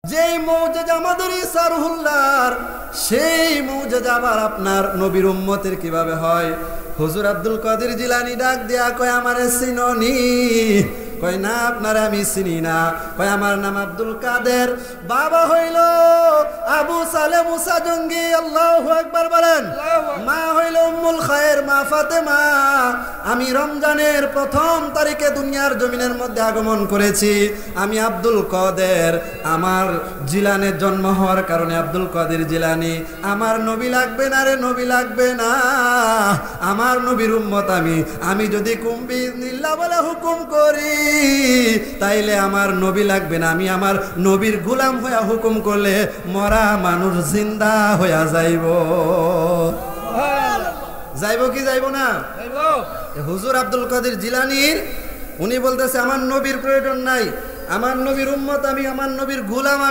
যেই মুজিজা আমাদের ঈসা রুহুল্লাহর, সেই মুজিজা আবার আপনার নবীর উম্মতের কিভাবে হয়? হুজুর আব্দুল কাদের জিলানী ডাক দিয়া কয়, আমারে চিননি? কয় না, আপনারা আমি চিনি না। কয় আমার নাম আব্দুল কাদের, বাবা হইল আবু সালে মুসা জঙ্গি, আল্লাহু আকবার বলেন। মা হইল উম্মুল খায়ের, মা ফাতেমা। আমি রমজানের প্রথম তারিখে দুনিয়ার জমিনের মধ্যে আগমন করেছি। আমি আব্দুল কাদের, আমার জিলানের জন্ম হওয়ার কারণে আব্দুল কাদের জিলানী। আমার নবী লাগবে না রে, নবী লাগবে না, আমার নবীর উম্মত আমি যদি কুম্বি নিল্লা বলে হুকুম করি তাইলে আমার নবী লাগবে না। আমি আমার নবীর গোলাম হইয়া হুকুম করলে মরা মানুষ জিন্দা হইয়া যাইব। যাইব কি যাইব না? হুজুর আব্দুল কাদের জিলানীর উনি বলতেছে আমার নবীর প্রয়োজন নাই, আমার নবীর উম্মত আমি, আমার নবীর গোলাম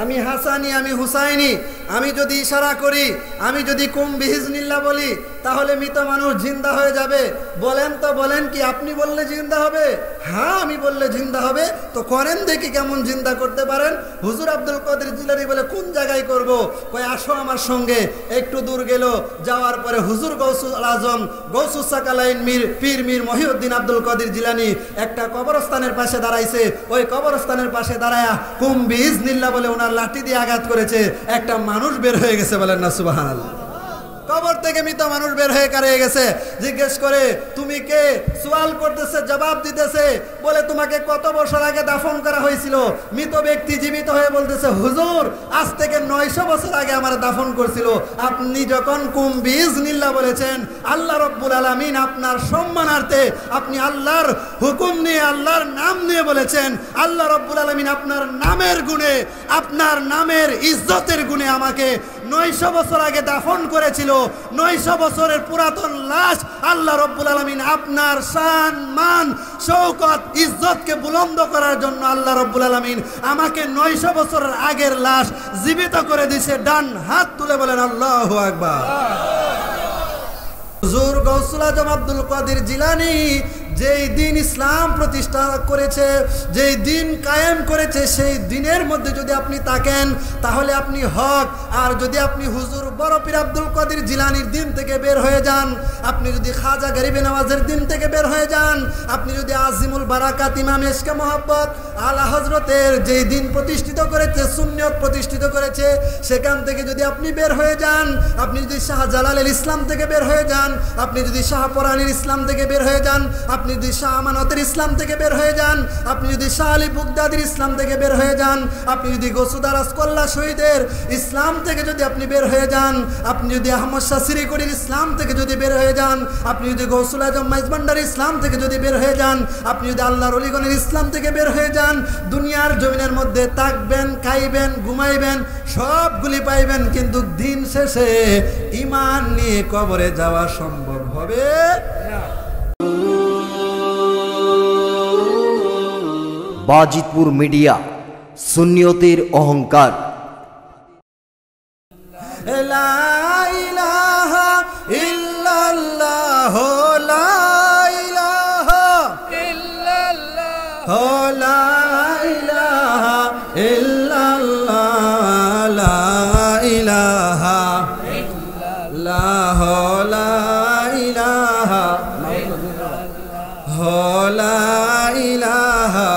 আমি হাসানি, আমি হুসাইনি। আমি যদি ইশারা করি, আমি যদি কুম বিহিজনিল্লাহ বলি, তাহলে মৃত মানুষ জিন্দা হয়ে যাবে। বলেন তো, বলেন কি আপনি বললে জিন্দা হবে? হ্যাঁ, আমি বললে জিন্দা হবে। তো করেন দেখি কেমন জিন্দা করতে পারেন। হুজুর আব্দুল কাদের জিলানী বলে কোন জায়গায় করব? কয় আসো আমার সঙ্গে। একটু দূর গেল, যাওয়ার পরে হুজুর গৌসুল আজম, গৌসুস সাকালাইন পীর মীর মহিউদ্দিন আব্দুল কাদের জিলানী একটা কবরস্থানের পাশে দাঁড়াইছে। ওই কবরস্থানের পাশে দাঁড়ায়া কুম বিইজনিল্লাহ বলে ওনার লাঠি দিয়ে আঘাত করেছে। একটা মানুষ বের হয়ে গেছে, বলেন না সুবহানাল্লাহ। কবর থেকে মৃত মানুষ বের হয়ে কারিয়ে গেছে। জিজ্ঞেস করে তুমি কে? সওয়াল করতেছে, জবাব দিতেছে, বলে তোমাকে কত বছর আগে দাফন করা হয়েছিল? মৃত ব্যক্তি জীবিত হয়ে বলতেছে, হুজুর আজ থেকে 900 বছর আগে আমার দাফন করছিল। আপনি যখন কুম বিইজনিল্লাহ বলেছেন, আল্লাহ রব্বুল আলামিন আপনার সম্মানার্থে আপনি আল্লাহর হুকুম নিয়ে, আল্লাহর নাম নিয়ে বলেছেন, আল্লাহ রব্বুল আলামিন আপনার নামের গুণে, আপনার নামের ইজ্জতের গুণে আমাকে 900 বছর আগে দাফন করেছিল। 900 বছরের পুরাতন লাশ আল্লাহ রব্বুল আলামিন আপনার শান, মান, শৌকত, ইজ্জতকে বুলন্দ করার জন্য আল্লাহ রব্বুল আলামিন আমাকে 900 বছরের আগের লাশ জীবিত করে দিয়েছে। ডান হাত তুলে বলেন আল্লাহু আকবার। হুজুর গৌসুল আজম আব্দুল কাদের জিলানী যেই দিন ইসলাম প্রতিষ্ঠা করেছে, যেই দিন কায়েম করেছে, সেই দিনের মধ্যে যদি আপনি তাকেন তাহলে আপনি হক। আর যদি আপনি হুজুর বড় পীর আব্দুল কাদের জিলানীর দিন থেকে বের হয়ে যান, আপনি যদি খাজা গরিবে নওয়াজের দিন থেকে বের হয়ে যান, আপনি যদি আজিমুল বারাকাত ইমাম ইশকে মোহাব্বত আলা হযরতের যেই দিন প্রতিষ্ঠিত করেছে, সুন্নিয়ত প্রতিষ্ঠিত করেছে, সেখান থেকে যদি আপনি বের হয়ে যান, আপনি যদি শাহ জালালের ইসলাম থেকে বের হয়ে যান, আপনি যদি শাহ পরাণীর ইসলাম থেকে বের হয়ে যান, আপনি যদি শাহ আমানতের ইসলাম থেকে বের হয়ে যান, আপনি যদি শাহ আলী বুগদাদির ইসলাম থেকে বের হয়ে যান, আপনি যদি গৌসুদার আসকল্লা শহীদের ইসলাম থেকে যদি আপনি বের হয়ে যান, আপনি যদি আহমদ শাহ সিরিকুড়ির ইসলাম থেকে যদি বের হয়ে যান, আপনি যদি গৌসুল আজম মাইজভান্ডার ইসলাম থেকে যদি বের হয়ে যান, আপনি যদি আল্লাহর ওলিগণের ইসলাম থেকে বের হয়ে যান, দুনিয়ার জমিনের মধ্যে থাকবেন, খাইবেন, ঘুমাইবেন, সবগুলি পাইবেন, কিন্তু দিন শেষে ঈমান নিয়ে কবরে যাওয়া সম্ভব হবে না। বাজিতপুর মিডিয়া, সুন্নিয়তের অহংকার। লা ইলাহা ইল্লাল্লাহ, লা ইলাহা ইল্লাল্লাহ, লা ইলাহা ইল্লাল্লাহ, লা ইলাহা ইল্লাল্লাহ, লা ইলাহা ইল্লাল্লাহ, লা ইলাহা।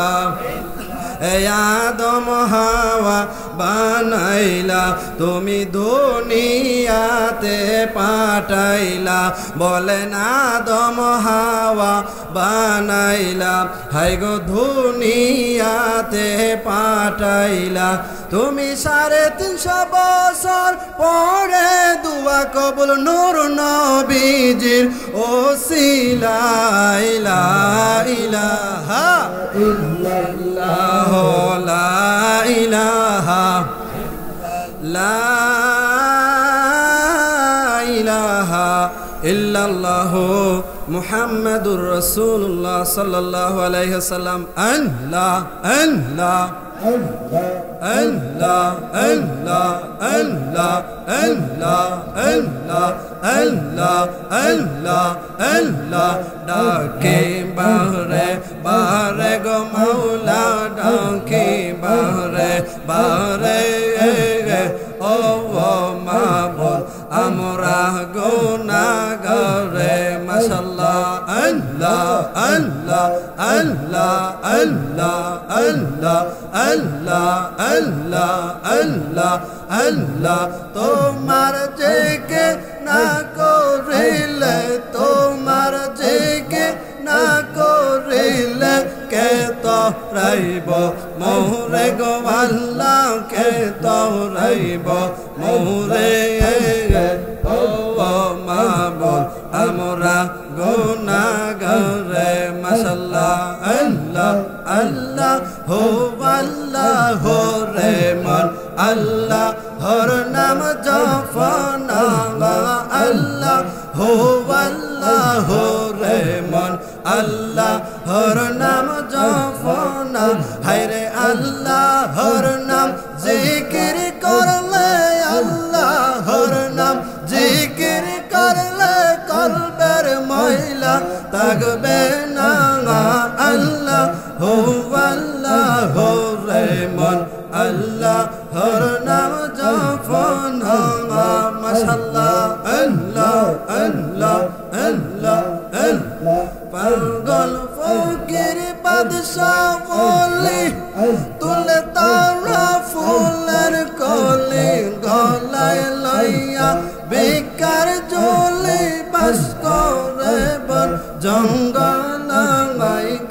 আদম হাওয়া বানাইলা তুমি দুনিয়াতে পাঠাইলা, বলেন আদম হাওয়া বানাইলা, হাই গো দুনিয়াতে পাঠাইলা। তুমি 350 বছর পরে দুয়া কবুল নূর নবীজির ওসিলায়, লা ইলাহা ইল্লাল্লাহ, লা ইলাহা, লা ইলাহা ইল্লাল্লাহ মুহাম্মাদুর রাসূলুল্লাহ সাল্লাল্লাহু আলাইহি ওয়াসাল্লাম। আল্লাহ আল্লাহ আল্লাহ আল্লাহ আল্লাহ আল্লাহ আল্লাহ আল্লাহ আল্লাহ আল্লাহ ডাকে বারে বারে গো মাওলা ডাকে বারে বারে ও মাবুদ আমরা গুনাহগারে মাশাআল্লাহ আল্লাহ আল্লাহ আল্লাহ আল্লাহ আল্লাহ আল্লাহ আল্লাহ আল্লাহ আল্লাহ তোমার জেকে না করিলে তোমার জেকে না করিলে কে তো রাইব মোরে গো আল্লাহ কে তো রাইব মোরে ও মাবুদ আমরা গুনাহগারে মাশাআল্লাহ আল্লাহ আল্লাহ হো আল্লাহ হো রে মন আল্লাহ হর নাম জপনা আল্লাহ হো আল্লাহ হো রে মন আল্লাহ হর নাম জপনা হায়রে আল্লাহ হর নাম জিকির করলে আল্লাহ হর নাম জিকির করলে কলবের ময়লা থাকবে না আল্লাহ হো আল্লাহ হো রে মন আল্লাহ হর নাম জপনা মাশাআল্লাহ আল্লাহ আল্লাহ আল্লাহ আল্লাহ পাগল ফকির বাদশা বলি তুলে তারা ফুলের কলি গলায় লইয়া বেকার জলে বাস করে বন জঙ্গল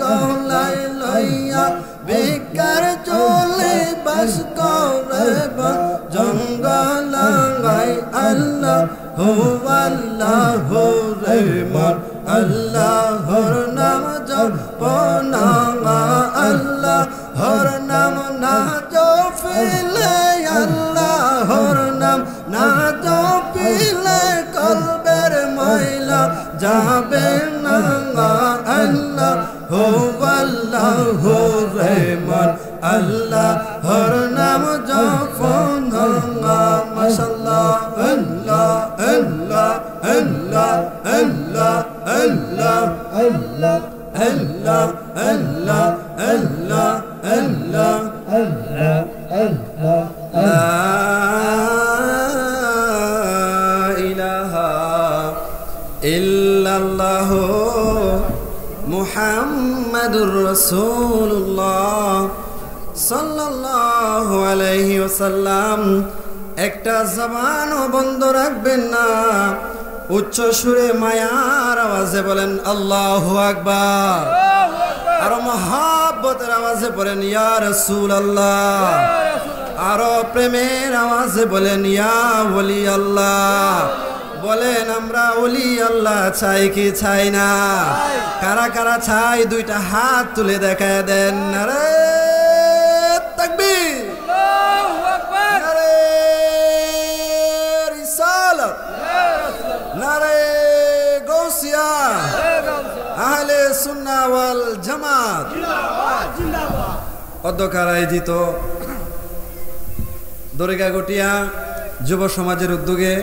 গলায় লইয়া বেকার জলে বাস করে বন জঙ্গল আল্লাহ হো আল্লাহ হো রে মন আল্লাহর নাম জপনা আল্লাহ হর নাম না জপিলে আল্লাহর নাম না জপিলে কলবের ময়লা যাবে না আল্লাহ হো আল্লাহ হো রে মন আল্লাহ হর নাম জপনা মাশাআল্লাহ আল্লাহ আল্লাহ আল্লাহ আল্লাহ আল্লাহ আল্লাহ আল্লাহ আল্লাহ আল্লাহ আল্লাহ আল্লাহ আল্লাহ লা ইলাহা ইল্লাল্লাহ মুহাম্মাদুর রাসূলুল্লাহ সাল্লাল্লাহু আলাইহি ওয়াসাল্লাম একটা জবানও বন্ধ রাখবেন না উচ্চ সুরে মায়ার আওয়াজে বলেন আল্লাহু আকবার আর মহব্বতের আওয়াজে বলেন ইয়া রাসূলুল্লাহ আর প্রেমের আওয়াজে বলেন ইয়া ওলি আল্লাহ বলেন আমরা ওলি আল্লাহ চাই কি চাই না কারা কারা চাই দুইটা হাত তুলে দেখায় দেন নারে তাকবীর আল্লাহু আকবার নারে রিসালাত নারে গৌসিয়া আহলে সুন্নাহ ওয়াল জামাত জিন্দাবাদ জিন্দাবাদ অধ্যক্ষার আয়োজিত দরিগাগটিয়া যুব সমাজের উদ্যোগে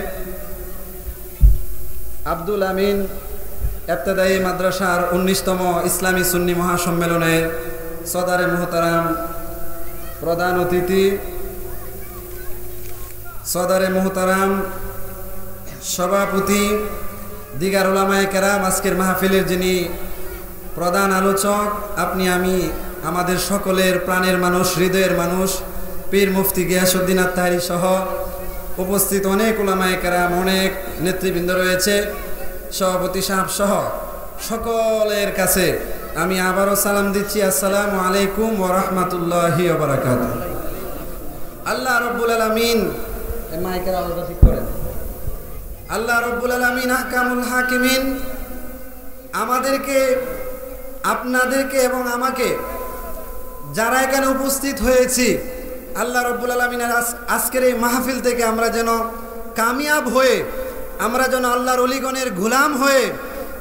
আব্দুল আমিন ইবতেদায়ী মাদ্রাসার 19তম ইসলামী সুন্নি মহাসম্মেলনে সদারে মুহতারাম প্রধান অতিথি সদারে মুহতারাম সভাপতি দিগার উলামায়ে কেরাম আজকের মাহফিলের যিনি প্রধান আলোচক আপনি আমি আমাদের সকলের প্রাণের মানুষ হৃদয়ের মানুষ পীর মুফতি গিয়াসউদ্দিন আত্তাহারি সহ উপস্থিত অনেক উলামায়ে কেরাম অনেক নেতৃবৃন্দ রয়েছে সভাপতি সাহেব সহ সকলের কাছে আমি আবারও সালাম দিচ্ছি আসসালামু আলাইকুম ওয়া রাহমাতুল্লাহি ওয়া বারাকাতুহু আল্লাহ রাব্বুল আলামিন মাইকের আওয়াজটা ঠিক করেন আল্লাহ রাব্বুল আলামিন আহকামুল হাকিমিন আমাদেরকে আপনাদেরকে এবং আমাকে যারা এখানে উপস্থিত হয়েছি আল্লাহ রাব্বুল আলামিনের আজকের এই মাহফিল থেকে আমরা যেন কামিয়াব হয়ে আমরা যেন আল্লাহর ওলিগণের গোলাম হয়ে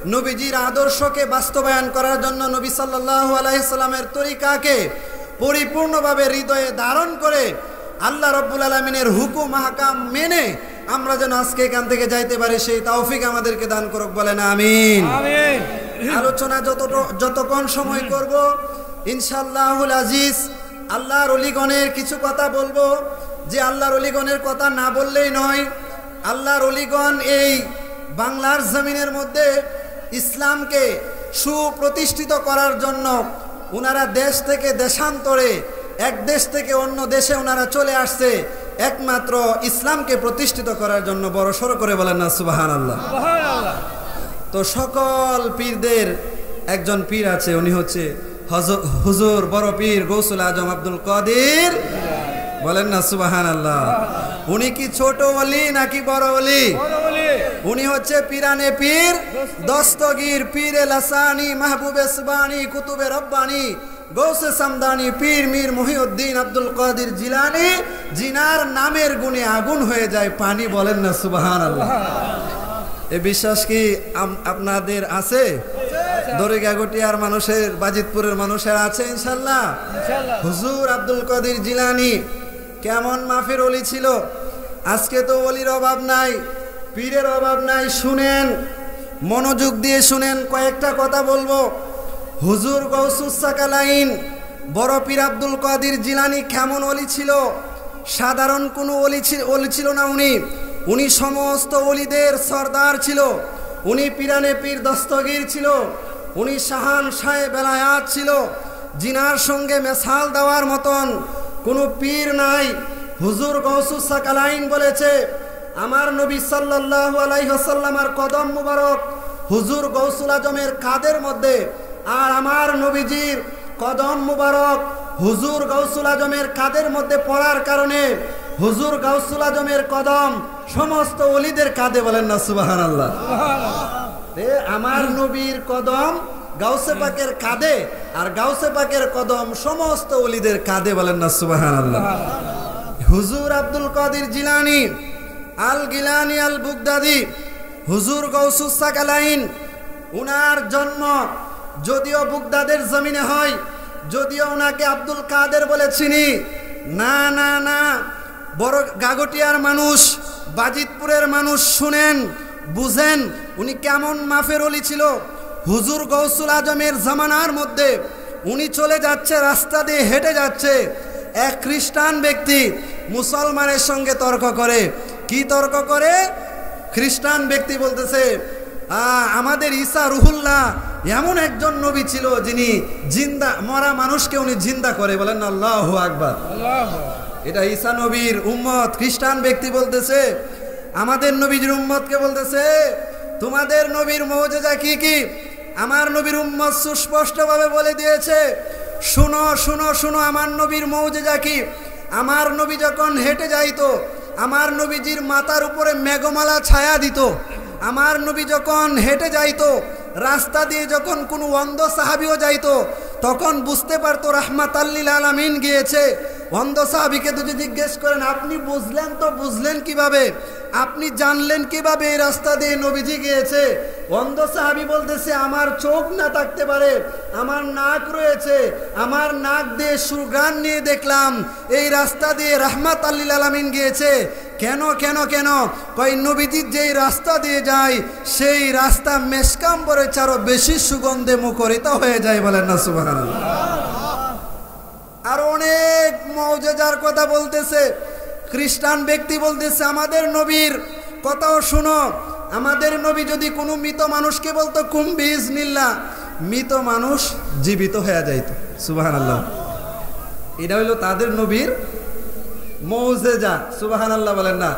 নবীজির আদর্শকে বাস্তবায়ন করার জন্য নবী সাল্লাল্লাহু আলাইহি সাল্লামের তরিকাকে পরিপূর্ণভাবে হৃদয়ে ধারণ করে আল্লাহ রাব্বুল আলামিনের হুকুম আহকাম মেনে আমরা যেন আজকে এখান থেকে যাইতে পারি, সেই তৌফিক আমাদেরকে দান করুক, বলেন আমিন। আলোচনা যতক্ষণ সময় করব ইনশাআল্লাহুল আজিজ আল্লাহর ওলিগণের কিছু কথা বলবো, যে আল্লাহর ওলিগণের কথা না বললেই নয়। আল্লাহর ওলিগণ এই বাংলার জমিনের মধ্যে ইসলামকে সুপ্রতিষ্ঠিত করার জন্য ওনারা দেশ থেকে দেশান্তরে, এক দেশ থেকে অন্য দেশে ওনারা চলে আসছে একমাত্র ইসলামকে প্রতিষ্ঠিত করার জন্য। বড় সড়ো করে বলেন না সুবহানাল্লাহ। তো সকল পীরদের একজন পীর আছে, উনি হচ্ছে হুজুর বড় পীর গৌসুল আজম আব্দুল কাদের, বলেন না সুবহানাল্লাহ। উনি কি ছোট ওলি নাকি বড় ওলি? উনি হচ্ছে পীরানে পীর দস্তগীর পীরে লাসানি মাহবুবে সুবানি কুতুবে রব্বানি গৌসে সামদানি পীর মীর মহিউদ্দিন আব্দুল কাদের জিলানি, জিনার নামের গুণে আগুন হয়ে যায় পানি, বলেন না সুবহানাল্লাহ। এ বিশ্বাস কি আপনাদের আছে? দড়িগাগটিয়ার মানুষের, বাজিতপুরের মানুষের আছে ইনশাল্লাহ। হুজুর আব্দুল কাদের জিলানি কেমন মাফের ওলি ছিল। আজকে তো ওলির অভাব নাই, পীরের অভাব নাই। শুনেন, মনোযোগ দিয়ে শুনেন, কয়েকটা কথা বলবো। হুজুর গৌসুস সাকালাইন বড় পীর আব্দুল কাদের জিলানি কেমন ওলি ছিল? সাধারণ কোনো ওলি ছিল না। উনি সমস্ত ওলিদের সর্দার ছিল। উনি পীরানে পীর দস্তগীর ছিল। উনি শাহান শাহে বেলায়াত ছিল। জিনার সঙ্গে মেসাল দেওয়ার মতন কোনো পীর নাই। হুজুর গৌসুস সাকালাইন বলেছে, আমার নবী সাল্লাল্লাহু আলাইহি ওয়াসাল্লামের কদম মুবারক হুজুর গৌসুল আজমের কাদের মধ্যে, আর আমার নবীজির কদম মুবারক হুজুর গৌসুল আজমের কাদের মধ্যে পড়ার কারণে হুজুর গৌসুল আজমের কদম সমস্ত ওলিদের কাঁধে, বলেন না সুবহানাল্লাহ। আমার নবীর কদম গাউসে পাকের কাঁধে, আর গাউসে পাকের কদম সমস্ত ওলিদের কাঁধে, বলেন না সুবহানাল্লাহ। হুজুর আব্দুল কাদের জিলানি আল গিলানি আল বুগদাদি হুজুর গৌসুস সাকালাইন, উনার জন্ম যদিও বুগদাদের জমিনে হয়, যদিও ওনাকে আব্দুল কাদের বলে চিনি না, না না, বড় গাগটিয়ার মানুষ, বাজিতপুরের মানুষ, শুনেন বুঝেন উনি কেমন মাফের ওলি ছিল। হুজুর গৌসুল আজমের জামানার মধ্যে উনি চলে যাচ্ছে, রাস্তা দিয়ে হেঁটে যাচ্ছে, এক খ্রিস্টান ব্যক্তি মুসলমানের সঙ্গে তর্ক করে। কি তর্ক করে? খ্রিস্টান ব্যক্তি বলতেছে, আমাদের ঈসা রুহুল্লাহ এমন একজন নবী ছিল যিনি জিন্দা মরা মানুষকে উনি জিন্দা করে, বলেন না আল্লাহু আকবার। এটা ঈসা নবীর উম্মত খ্রিস্টান ব্যক্তি বলতেছে, আমাদের নবীর উম্মতকে বলতেছে, তোমাদের নবীর মুজিজা কি কি? আমার নবীর উম্মত সুস্পষ্টভাবে বলে দিয়েছে, শুনো শুনো শুনো, আমার নবীর মুজিজা কি? আমার নবী যখন হেঁটে যাইতো, আমার নবীজির মাথার উপরে মেঘমালা ছায়া দিত। আমার নবী যখন হেঁটে যাইতো, রাস্তা দিয়ে যখন কোনো অন্ধ সাহাবিও যাইতো, তখন বুঝতে পারতো রাহমাতাল লিল আলামিন গিয়েছে। অন্ধ সাহাবিকে যদি জিজ্ঞেস করেন, আপনি বুঝলেন তো বুঝলেন কিভাবে, আপনি জানলেন কিভাবে এই রাস্তা দিয়ে নবীজি গিয়েছে? অন্ধ সাহাবি বলতেছে, আমার চোখ না থাকতে পারে, আমার নাক রয়েছে, আমার নাক দিয়ে সুঘ্রাণ নিয়ে দেখলাম এই রাস্তা দিয়ে রাহমাতাল লিল আলামিন গিয়েছে। কেন কেন কেন? কয় নবীজি যেই রাস্তা দিয়ে যায় সেই রাস্তা মেশকাম্বরের চারও বেশি সুগন্ধে মুখরিত হয়ে যায়, বলেন না সুবহানাল্লাহ। আর অনেক মুজিজার কথা বলতেছে। খ্রিস্টান ব্যক্তি বলতেছে, আমাদের নবীর কথাও শুনো, আমাদের নবী যদি কোনো মৃত মানুষকে বলতো কুম বিইজনিল্লাহ, মৃত মানুষ জীবিত হয়ে যাইত, সুবহানাল্লাহ। এটা হইল তাদের নবীর মুজিজা, সুবহানাল্লাহ বলেন না।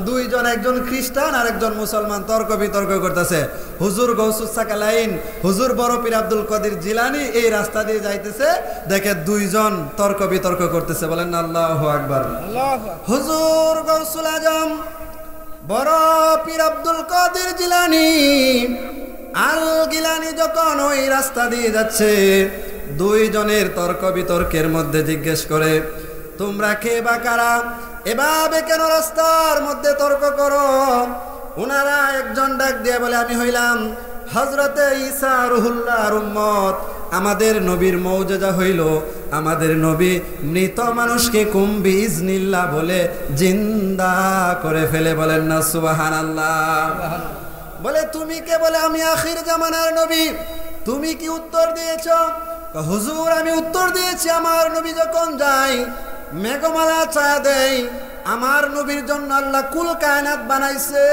দুইজন, একজন খ্রিস্টান আর একজন মুসলমান তর্ক বিতর্ক করতেছে। হুজুর গৌসুস সাকালাইন, হুজুর বড় পীর আব্দুল কাদের জিলানি এই রাস্তা দিয়ে যাইতেছে, দেখে দুইজন তর্ক বিতর্ক করতেছে, বলেন না আল্লাহু আকবার। হুজুর গৌসুল আজম বড় পীর আব্দুল কাদের জিলানি আল গিলানি যখন ওই রাস্তা দিয়ে যাচ্ছে, দুইজনের তর্ক বিতর্কের মধ্যে জিজ্ঞেস করে, তোমরা কে বা কারা? এভাবে কেন রাস্তার মধ্যে তর্ক করো? ওনারা একজন ডাক দিয়ে বলে, আমি হইলাম হযরতে ঈসা রুহুল্লাহর উম্মত, আমাদের নবীর মৌজেজা হইল আমাদের নবী মৃত মানুষকে কুম্বি ইজনিল্লাহ বলে জিন্দা করে ফেলে। বলেন না সুবহানাল্লাহ। বলে তুমি কে? বলে আমি আখির জামানার নবী। তুমি কি উত্তর দিয়েছ? হুজুর আমি উত্তর দিয়েছি, আমার নবী যখন যায় মেঘমালা ছায়া দেয়, আমার নবীর জন্য আল্লাহ কুল কায়নাত বানাইছে।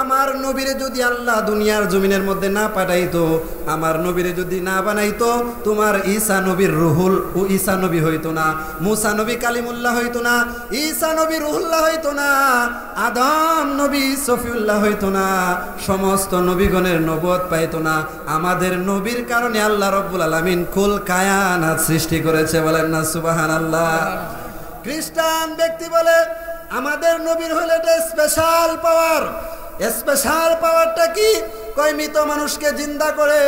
আমার নবীরে যদি আল্লাহ দুনিয়ার জমিনের মধ্যে না পাঠাইতো, আমার নবীরে যদি না বানাইতো, তোমার ঈসা নবীর রুহুল ও ঈসা নবী হইতো না, মুসা নবী কালিমুল্লাহ হইতো না, ঈসা নবী রুহুল্লাহ হইতো না, আদম নবী সফিউল্লাহ হইতো না, সমস্ত নবীগণের নবুয়ত পাইতো না। আমাদের নবীর কারণে আল্লাহ রব্বুল আলামিন কুল কায়নাত সৃষ্টি করেছে। বলেন না সুবহানাল্লাহ। খ্রিস্টান ব্যক্তি বলে আমাদের নবীর হলো এটা স্পেশাল পাওয়ার। স্পেশাল পাওয়ারটা কি? কয় মৃত মানুষকে জিন্দা করে,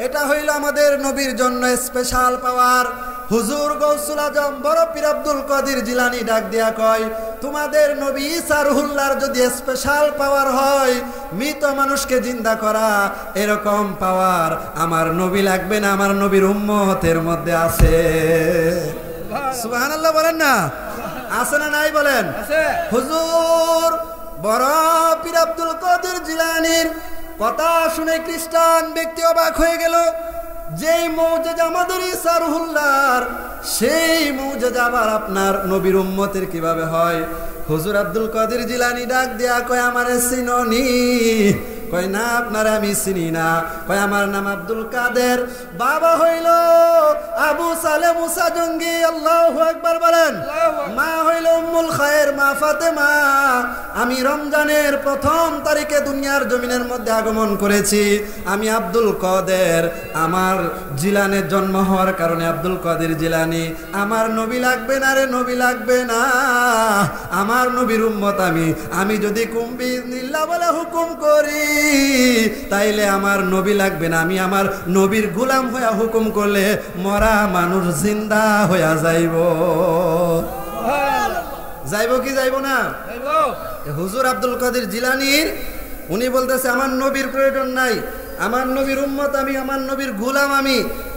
এটা হইল আমাদের নবীর জন্য স্পেশাল পাওয়ার। হুজুর গৌসুল আজম বড় পীর আব্দুল কাদের জিলানী ডাক দিয়া কয় তোমাদের নবী ঈসা রুহুল্লাহর যদি স্পেশাল পাওয়ার হয় মৃত মানুষকে জিন্দা করা, এরকম পাওয়ার আমার নবী লাগবে না, আমার নবীর উম্মতের মধ্যে আছে। সুবহানাল্লাহ বলেন না? আছে না নাই বলেন? হুজুর বড় পীর আব্দুল কাদের জিলানীর কথা শুনে খ্রিস্টান ব্যক্তি অবাক হয়ে গেল। যেই মৌজেজা আমাদের ঈসা রুহুল্লাহর, সেই মৌজেজা আবার আপনার নবীর উম্মতের কিভাবে হয়? হুজুর আব্দুল কাদের জিলানী ডাক দিয়া কয় আমারে চিননি? কয় না আপনারে আমি চিনি না। কয় আমার নাম আব্দুল কাদের, বাবা হইল আবু সালে মুসা জঙ্গি। আল্লাহু আকবার বলেন। মা হইল উম্মুল খায়ের মা ফাতেমা। আমি রমজানের প্রথম তারিখে দুনিয়ার জমিনের মধ্যে আগমন করেছি। আমি আব্দুল কাদের, আমার জিলানের জন্ম হওয়ার কারণে আব্দুল কাদের জিলানী। আমার নবী লাগবে না রে, নবী লাগবে না, আমার নবীর উম্মত আমি যদি কুম্বি ইজনিল্লাহ বলে হুকুম করি তাইলে আমার নবী লাগবে না, আমি আমার নবীর গোলাম হইয়া হুকুম করলে মরা মানুষ জিন্দা হইয়া যাইব। যাইব কি যাইব না? হুজুর আব্দুল কাদের জিলানীর উনি বলতেছে আমার নবীর প্রয়োজন নাই, আমার নবীর উম্মত আমি, আমার নবীর গোলাম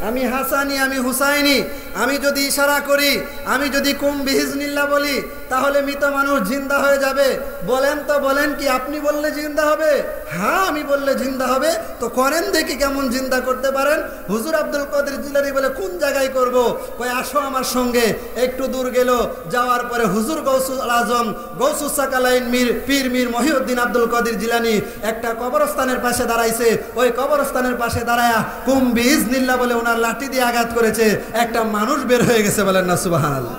আমি হাসানি, আমি হুসাইনি। আমি যদি ইশারা করি, আমি যদি কুম্বি ইজনিল্লাহ বলি তাহলে মৃত মানুষ জিন্দা হয়ে যাবে। বলেন তো, বলেন কি আপনি বললে জিন্দা হবে? হ্যাঁ আমি বললে জিন্দা হবে। তো করেন দেখি কেমন জিন্দা করতে পারেন। হুজুর আব্দুল কাদের জিলানী বলে কোন জায়গায় করব? কয় আসো আমার সঙ্গে। একটু দূর গেল, যাওয়ার পরে হুজুর গৌসুল আজম গৌসুস সাকালাইন পীর মীর মহিউদ্দিন আব্দুল কাদের জিলানী একটা কবরস্থানের পাশে দাঁড়াইছে। ওই কবরস্থানের পাশে দাঁড়ায়া কুম্বি ইজনিল্লাহ বলে ওনার লাঠি দিয়ে আঘাত করেছে। একটা মানুষ বের হয়ে গেছে। বলেন না সুবহানাল্লাহ।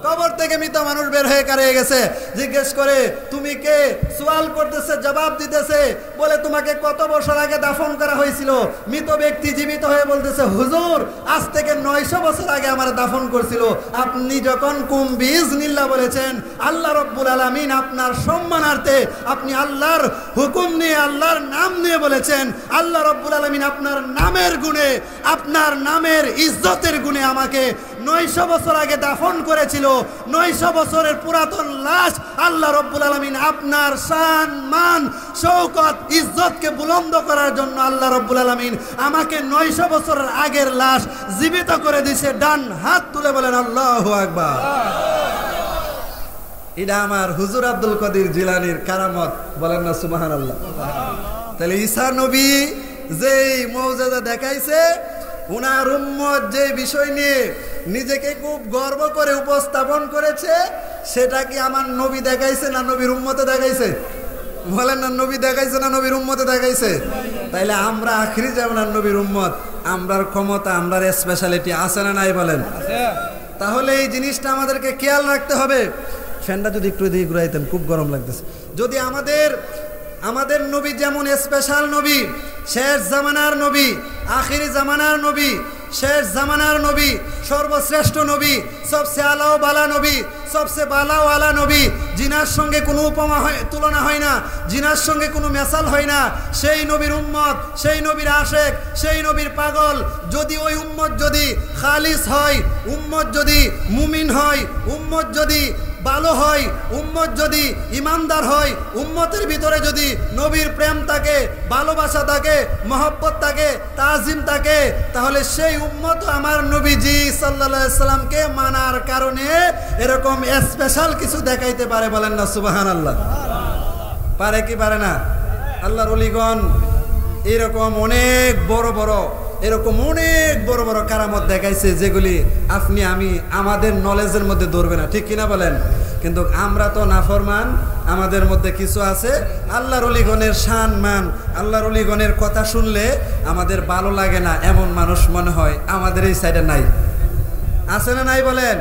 কবর থেকে মৃত মানুষ বের হয়ে কারে গেছে। জিজ্ঞেস করে তুমি কে? সওয়াল করতেছে, জবাব দিতেছে। বলে তোমাকে কত বছর আগে দাফন করা হয়েছিল? মৃত ব্যক্তি জীবিত হয়ে বলতেছে হুজুর আজ থেকে 900 বছর আগে আমার দাফন করছিল। আপনি যখন কুম্বি ইজনিল্লাহ বলেছেন আল্লাহ রব্বুল আলামিন আপনার সম্মানার্থে আপনি আল্লাহর হুকুম নিয়ে আল্লাহর নাম নিয়ে বলেছেন, আল্লাহ রব্বুল আলামিন আপনার নামের গুণে, আপনার নামের ইজ্জতের গুণে আমাকে 900 বছর আগে দাফন করেছিল। 900 বছরের পুরাতন লাশ আল্লাহ রব্বুল আলামিন আপনার শান মান শৌকত ইজ্জতকে বুলন্দ করার জন্য আল্লাহ রব্বুল আলামিন আমাকে 900 বছরের আগের লাশ জীবিত করে দিয়েছে। ডান হাত তুলে বলেন আল্লাহু আকবার। এটা আমার হুজুর আব্দুল কাদের জিলানীর কারামত। বলেন না সুবহানাল্লাহ। তাহলে ঈসা নবী যেই মুজিজা দেখাইছে, উনার উম্মত যে বিষয় নিয়ে নিজেকে খুব গর্ব করে উপস্থাপন করেছে, সেটা কি আমার নবী দেখাইছে না নবীর উম্মতে দেখাইছে? বলেন না নবী দেখাইছে না নবীর উম্মতে দেখাইছে? তাইলে আমরা আখিরি জামানার নবীর উম্মত, আমরার ক্ষমতা, আমরার স্পেশালিটি আছে না নাই বলেন? তাহলে এই জিনিসটা আমাদেরকে খেয়াল রাখতে হবে। ফ্যানটা যদি একটু দিয়ে ঘুরাইতেন, খুব গরম লাগতেছে। যদি আমাদের নবী যেমন স্পেশাল নবী, শেষ জামানার নবী, আখিরি জামানার নবী, শেষ জামানার নবী, সর্বশ্রেষ্ঠ নবী, সবচেয়ে আলাও বালা নবী, সবচেয়ে বালাও আলা নবী, জিনার সঙ্গে কোনো উপমা তুলনা হয় না, জিনার সঙ্গে কোনো মেসাল হয় না। সেই নবীর উম্মত, সেই নবীর আশেক, সেই নবীর পাগল, যদি ওই উম্মত যদি খালিস হয়, উম্মত যদি মুমিন হয়, উম্মত যদি ভালো হয়, উম্মত যদি ইমানদার হয়, উম্মতের ভিতরে যদি নবীর প্রেম থাকে, ভালোবাসা থাকে, মহব্বত থাকে, তাজিম থাকে, তাহলে সেই উম্মত আমার নবীজি সাল্লাল্লাহু আলাইহি সাল্লামকে মানার কারণে এরকম স্পেশাল কিছু দেখাইতে পারে। বলেন না সুবহানাল্লাহ? পারে কি পারে না? আল্লাহর ওলিগণ এরকম অনেক বড় বড় কারামত দেখাইছে, যেগুলি আপনি আমি আমাদের নলেজের মধ্যে ধরবে না, ঠিক কিনা বলেন? কিন্তু আমরা তো নাফরমান, আমাদের মধ্যে কিছু আছে আল্লাহর ওলিগণের শান মান, আল্লাহর ওলিগণের কথা শুনলে আমাদের ভালো লাগে না, এমন মানুষ মনে হয় আমাদের এই সাইডে নাই। আছে না নাই বলেন?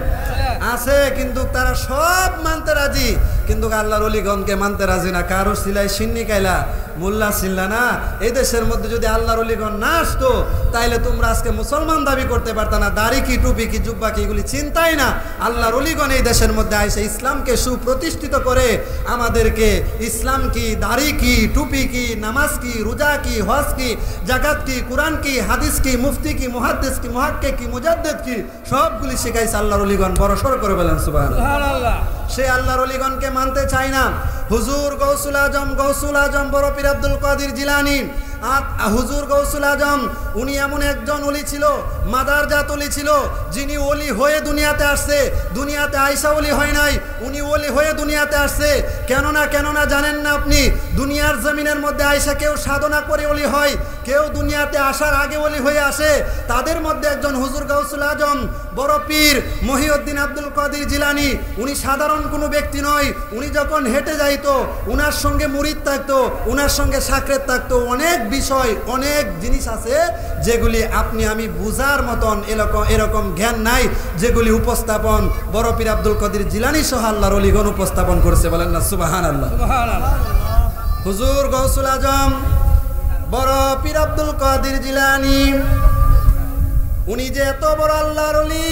আছে, কিন্তু তারা সব মানতে রাজি, কিন্তু আল্লাহর ওলিগণকে মানতে রাজি না। কারো সিলাই সিন্নি কাইলা মোল্লা ছিল্লা না। এই দেশের মধ্যে যদি আল্লাহর ওলিগণ না আসতো, তাইলে তোমরা আজকে মুসলমান দাবি করতে পারতা না। দাড়ি কি, টুপি কি, জুব্বা কি, এগুলি চিন্তাই না। আল্লাহর ওলিগণ এই দেশের মধ্যে আইসে ইসলামকে সুপ্রতিষ্ঠিত করে আমাদেরকে ইসলাম কি, দাড়ি কি, টুপি কি, নামাজ কি, রোজা কি, হজ কি, জাকাত কি, কোরআন কি, হাদিস কি, মুফতি কি, মুহাদ্দিস কি, মুহাক্কিক কি, মুজাদ্দিদ কি, সবগুলি শিখাইছে আল্লাহর ওলিগণ। বড় সর করে বলেন সুবহানাল্লাহ। সে আল্লাহর ওলিগণকে মানতে চায় না। হুজুর গৌসুল আজম বড় পীর আব্দুল কাদের জিলানী, হুজুর গৌসুল আজম উনি এমন একজন ওলি ছিল, মাদারজাত ওলি ছিল, যিনি ওলি হয়ে দুনিয়াতে আসছে। দুনিয়াতে আয়েশা ওলি হয় নাই, উনি ওলি হয়ে দুনিয়াতে আসছে। কেননা জানেন না আপনি? দুনিয়ার জমিনের মধ্যে আয়েশা কেউ সাধনা করে ওলি হয়, কেউ দুনিয়াতে আসার আগে ওলি হয়ে আসে। তাদের মধ্যে একজন হুজুর গৌসুল আজম বড় পীর মহিউদ্দিন আব্দুল কাদের জিলানী। উনি সাধারণ কোনো ব্যক্তি নয়। উনি যখন হেঁটে যাইতো, উনার সঙ্গে মুরিদ থাকতো, উনার সঙ্গে সাকরেত থাকতো। অনেক বিষয়, অনেক জিনিস আছে যেগুলি আপনি আমি বুঝার মতন এরকম জ্ঞান নাই, যেগুলি উপস্থাপন বড় পীর আব্দুল কাদের জিলানী সহ আল্লাহর ওলিগণ উপস্থাপন করেছে। বলেন না সুবহানাল্লাহ? হুজুর গৌসুল আজম বড় পীর আব্দুল কাদের জিলানী, উনি যে এত বড় আল্লাহর ওলি,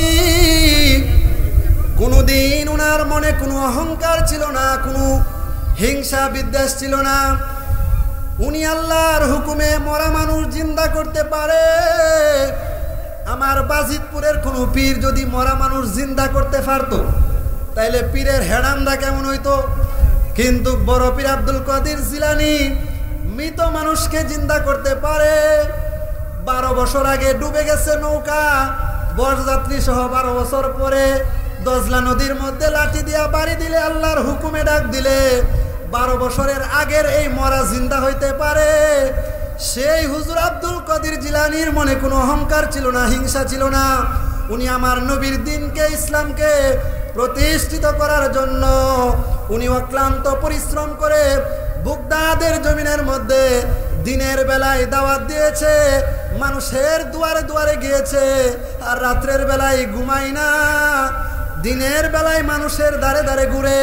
কোনদিন উনার মনে কোনো অহংকার ছিল না, কোনো হিংসা বিদ্বেষ ছিল না। উনি আল্লাহর হুকুমে মরা মানুষ জিন্দা করতে পারে। আমার বাজিতপুরের কোন পীর যদি মরা মানুষ জিন্দা করতে পারতো, তাইলে পীরের হেডামদা কেমন হইতো? কিন্তু বড় পীর আব্দুল কাদের জিলানী মৃত মানুষকে জিন্দা করতে পারে। 12 বছর আগে ডুবে গেছে নৌকা, বরযাত্রী সহ 12 বছর পরে দজলা নদীর মধ্যে লাঠি দিয়া বাড়ি দিলে, আল্লাহর হুকুমে ডাক দিলে 12 বছরের আগের এই মরা জিন্দা হইতে পারে। সেই হুজুর আব্দুল কাদের জিলানীর মনে কোনো অহংকার ছিল না, হিংসা ছিল না। উনি আমার নবীর দিনকে, ইসলামকে প্রতিষ্ঠিত করার জন্য উনি অক্লান্ত পরিশ্রম করে বাগদাদের জমিনের মধ্যে দিনের বেলায় দাওয়াত দিয়েছে, মানুষের দুয়ারে দুয়ারে গিয়েছে। আর রাত্রের বেলায় ঘুমাই না, দিনের বেলায় মানুষের দ্বারে দ্বারে ঘুরে,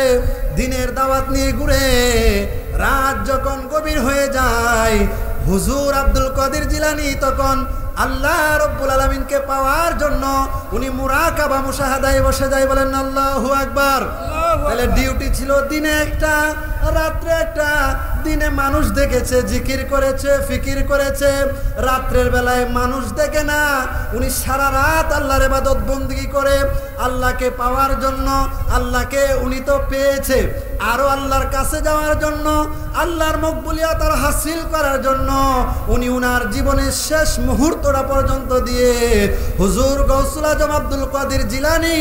দিনের দাওয়াত নিয়ে ঘুরে। রাত যখন গভীর হয়ে যায়, হুজুর আব্দুল কাদের জিলানী তখন আল্লাহ রব্বুল আলামিনকে পাওয়ার জন্য উনি মুরাকাবা মুশাহাদায় বসে যায়। বলেন আল্লাহু আকবার। তাহলে ডিউটি ছিল দিনে একটা, রাত্রে একটা। দিনে মানুষ দেখেছে, জিকির করেছে, ফিকির করেছে। রাত্রের বেলায় মানুষ দেখে না, উনি সারা রাত আল্লাহর ইবাদত বন্দেগী করে আল্লাহকে পাওয়ার জন্য। আল্লাহকে উনি তো পেয়েছে, আরো আল্লাহর কাছে যাওয়ার জন্য, আল্লাহর মকবুলিয়ত হাসিল করার জন্য উনি উনার জীবনের শেষ মুহূর্তটা পর্যন্ত দিয়ে হুজুর গৌসুল আজম আব্দুল কাদের জিলানী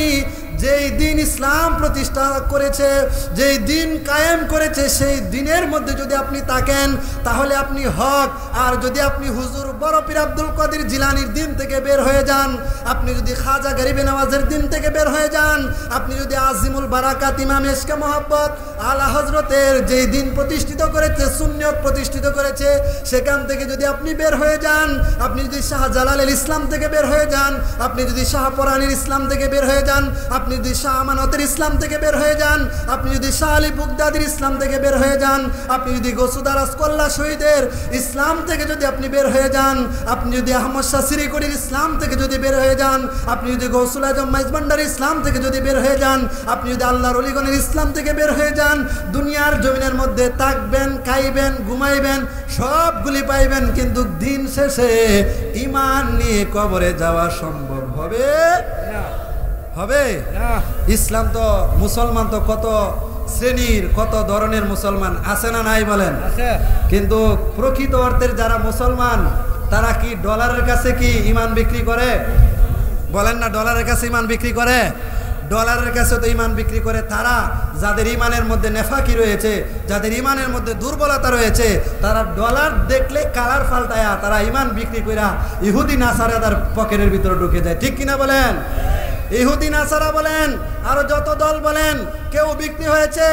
যেই দিন ইসলাম প্রতিষ্ঠা করেছে, যেই দিন কায়েম করেছে, সেই দিনের মধ্যে যদি আপনি তাকেন তাহলে আপনি হক। আর যদি আপনি হুজুর বড় পীর আব্দুল কাদের জিলানীর দিন থেকে বের হয়ে যান, আপনি যদি খাজা গরিবে নওয়াজের দিন থেকে বের হয়ে যান, আপনি যদি আজিমুল বারাকাত ইমাম ইশকে মোহাব্বত আলা হযরতের যেই দিন প্রতিষ্ঠিত করেছে, সুন্নিয়ত প্রতিষ্ঠিত করেছে, সেখান থেকে যদি আপনি বের হয়ে যান, আপনি যদি শাহ জালালের ইসলাম থেকে বের হয়ে যান, আপনি যদি শাহ পরানির ইসলাম থেকে বের হয়ে যান, আপনি যদি শাহ আমানতের ইসলাম থেকে বের হয়ে যান, আপনি যদি শাহ আলী বুগদাদির ইসলাম থেকে বের হয়ে যান, আপনি যদি গৌসুদার আসকল্লা শহীদের ইসলাম থেকে যদি আপনি বের হয়ে যান, আপনি যদি আহমদ শাহ সিরিকুড়ির ইসলাম থেকে যদি বের হয়ে যান, আপনি যদি গৌসুল আজম মাইজভান্ডারির ইসলাম থেকে যদি বের হয়ে যান, আপনি যদি আল্লাহর ওলিগণের ইসলাম থেকে বের হয়ে যান, দুনিয়ার জমিনের মধ্যে থাকবেন, খাইবেন, ঘুমাইবেন, সবগুলি পাইবেন, কিন্তু দিন শেষে ঈমান নিয়ে কবরে যাওয়া সম্ভব হবে না। হবে? ইসলাম তো মুসলমান তো কত শ্রেণীর কত ধরনের মুসলমান আছে না নাই বলেন? কিন্তু প্রকৃত অর্থের যারা মুসলমান তারা কি ডলারের কাছে কি ঈমান বিক্রি করে? বলেন না, ডলারের কাছে ঈমান বিক্রি করে? ডলারের কাছে তো ঈমান বিক্রি করে তারা যাদের ঈমানের মধ্যে নেফাকি রয়েছে, যাদের ঈমানের মধ্যে দুর্বলতা রয়েছে, তারা ডলার দেখলে কালার ফাল্টায়া তারা ঈমান বিক্রি কইরা ইহুদি নাসারাদের পকেটের ভিতরে ঢুকে যায়। ঠিক কিনা বলেন? ইহুদি নাসারা বলেন আর যত দল বলেন, কেউ বিক্রি হয়েছে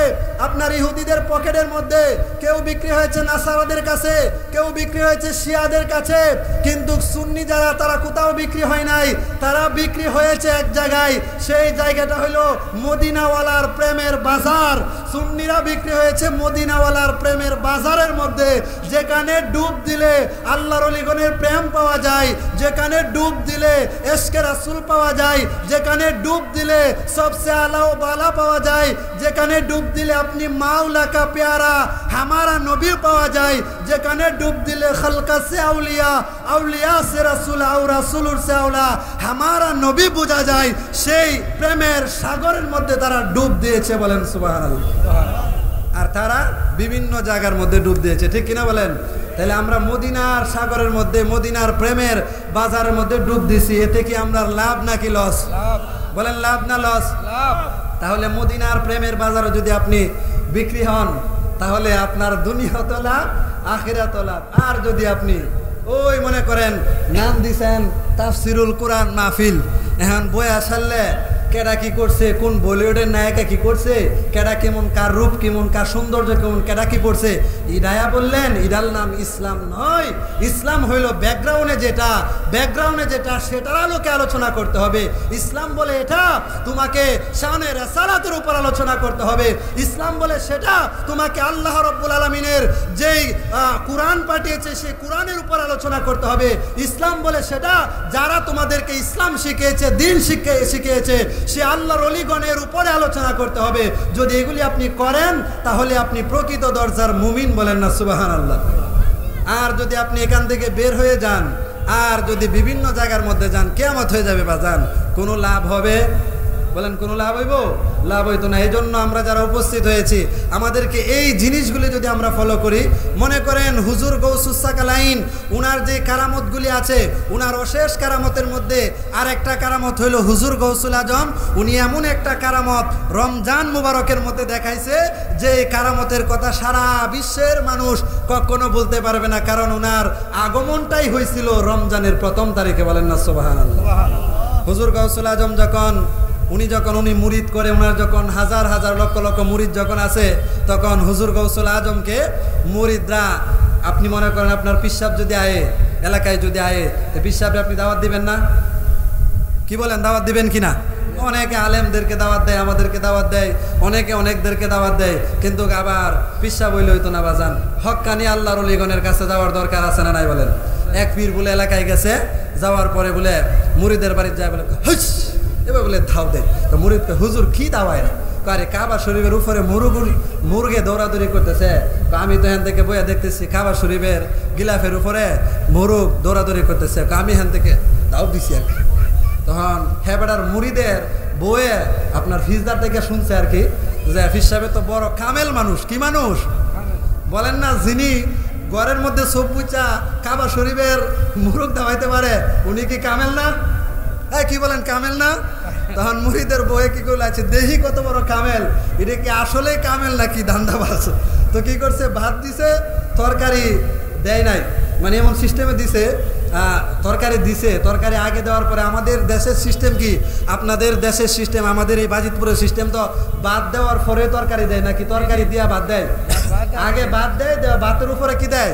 আপনার ইহুদিদের পকেটের মধ্যে, কেউ বিক্রি হয়েছে নাসারাদের কাছে, কেউ বিক্রি হয়েছে শিয়াদের কাছে, কিন্তু সুন্নি যারা তারা কোথাও বিক্রি হয় নাই, তারা বিক্রি হয়েছে এক জায়গায়, সেই জায়গাটা হলো মদিনাওয়ালার প্রেমের বাজার। সুন্নিরা বিক্রি হয়েছে মদিনাওয়ালার প্রেমের বাজারের মধ্যে, যেখানে ডুব দিলে আল্লাহর ওলিগণের প্রেম পাওয়া যায়, যেখানে ডুব দিলে ইশকে রাসূল পাওয়া যায়, যেখানে ডুব দিলে সবসে আলা ও বালা পাওয়া যায়, যেখানে ডুব দিলে আপনি মাওলা কা প্যারা হামারা নবী পাওয়া যায়, যেখানে ডুব দিলে খালকা সে আউলিয়া, আউলিয়া সে রাসূল, আও রাসূল সে আওলা হামারা নবী বোঝা যায়, সেই প্রেমের সাগরের মধ্যে তারা ডুব দিয়েছে। বলেন সুবহানাল্লাহ। আর তারা বিভিন্ন জায়গার মধ্যে ডুব দিয়েছে। ঠিক কিনা বলেন? তাহলে আমরা মদিনার সাগরের মধ্যে, মদিনার প্রেমের বাজারের মধ্যে ডুব দিছি, এতে কি আমরা লাভ নাকি লস? বলেন লাভ না লস? তাহলে মদিনার প্রেমের বাজারে যদি আপনি বিক্রি হন, তাহলে আপনার দুনিয়াত লাভ, আখিরাত লাভ। আর যদি আপনি ওই মনে করেন নাম দিছেন তাফসিরুল কোরআন মাহফিল, এখন বই আসালে কেডা কি করছে, কোন বলিউডের নায়িকা কি করছে, কেডা কেমন, কার রূপ কেমন, কার সৌন্দর্য কেমন, কেডা কি করছে, ইডায়া বললেন, ইডাল নাম ইসলাম নয়। ইসলাম হইল ব্যাকগ্রাউন্ডে যেটা সেটার আলোকে আলোচনা করতে হবে। ইসলাম বলে এটা তোমাকে শানে রাসালাতের উপর আলোচনা করতে হবে। ইসলাম বলে সেটা তোমাকে আল্লাহ রাব্বুল আলামিনের যেই কোরআন পাঠিয়েছে সেই কোরআনের উপর আলোচনা করতে হবে। ইসলাম বলে সেটা যারা তোমাদেরকে ইসলাম শিখিয়েছে, দিন শিখিয়েছে, সে আল্লাহর ওলিগণের উপরে আলোচনা করতে হবে। যদি এগুলি আপনি করেন তাহলে আপনি প্রকৃত দরজার মুমিন। বলেন না সুবহানাল্লাহ। আর যদি আপনি এখান থেকে বের হয়ে যান, আর যদি বিভিন্ন জায়গার মধ্যে যান, কিয়ামত হয়ে যাবে বাজান, কোনো লাভ হবে? বলেন কোনো লাভ হইব? লাভ হইতো না। এই জন্য আমরা যারা উপস্থিত হয়েছি, আমাদেরকে এই জিনিসগুলি যদি আমরা ফলো করি, মনে করেন হুজুর গৌসুস সাকালাইন উনার যে কারামতগুলি আছে, উনার অশেষ কারামতের মধ্যে আর একটা কারামত হইল হুজুর গৌসুল আজম। উনি এমন একটা কারামত রমজান মুবারকের মধ্যে দেখাইছে যে কারামতের কথা সারা বিশ্বের মানুষ কখনো বলতে পারবে না, কারণ উনার আগমনটাই হয়েছিল রমজানের প্রথম তারিখে। বলেন না সুবহানাল্লাহ। হুজুর গৌসুল আজম উনি মুরিদ করে, উনার যখন হাজার হাজার লক্ষ লক্ষ মুরিদ যখন আছে, তখন হুজুর গৌসুল আজমকে মুরিদরা, আপনি মনে করেন আপনার পিসাব যদি আয়ে এলাকায় যদি আয়ে, তো পিসাবে আপনি দাওয়াত দিবেন না? কি বলেন, দাওয়াত দিবেন কিনা? অনেকে আলেমদেরকে দাওয়াত দেয়, আমাদেরকে দাওয়াত দেয়, অনেকে অনেকদেরকে দাওয়াত দেয়, কিন্তু আবার পিসাব হইলে হইতো না বাজান। হক্কানি আল্লাহর ওলিগণের কাছে যাওয়ার দরকার আছে না নাই? বলেন। এক পীর বলে এলাকায় গেছে, যাওয়ার পরে বলে মুরিদের বাড়িতে যায়, বলে হুস এবার বলে ধাও দেয়। তো মুরিদকে হুজুর কি দাওয়ায় না? আরে কাবা শরীফের উপরে মুরগে দৌড়াদৌড়ি করতেছে। আমি তো এখান থেকে বইয়া দেখতেছি কাবা শরীফের গিলাফের উপরে মুরগ দৌড়াদৌড়ি করতেছে। আমি এখান থেকে দাও দিছি আর কি। তখন হেবেটার মুরিদের বইয়ে আপনার ফিজদার থেকে শুনছে আর কি, যে ফিজ সাহেব তো বড় কামেল মানুষ। কি মানুষ বলেন না? যিনি ঘরের মধ্যে সব বুচা কাবা শরীফের মুরগ দাওয়াইতে পারে, উনি কি কামেল না? কি বলেন, কামেল না? তখন মুরিদের বইয়ে কি করলে আছে, দেহি কত বড় কামেল, এটা কি আসলে কামেল নাকি ধান্দাবাজ? তো কি করছে, ভাত দিছে, তরকারি দেয় নাই, মানে এমন সিস্টেমে দিছে, তরকারি দিছে, তরকারি আগে দেওয়ার পরে আমাদের দেশের সিস্টেম কি, আপনাদের দেশের সিস্টেম, আমাদের এই বাজিতপুরের সিস্টেম তো ভাত দেওয়ার পরে তরকারি দেয় নাকি তরকারি দিয়া ভাত দেয়? আগে ভাত দেয়, ভাতের উপরে কি দেয়?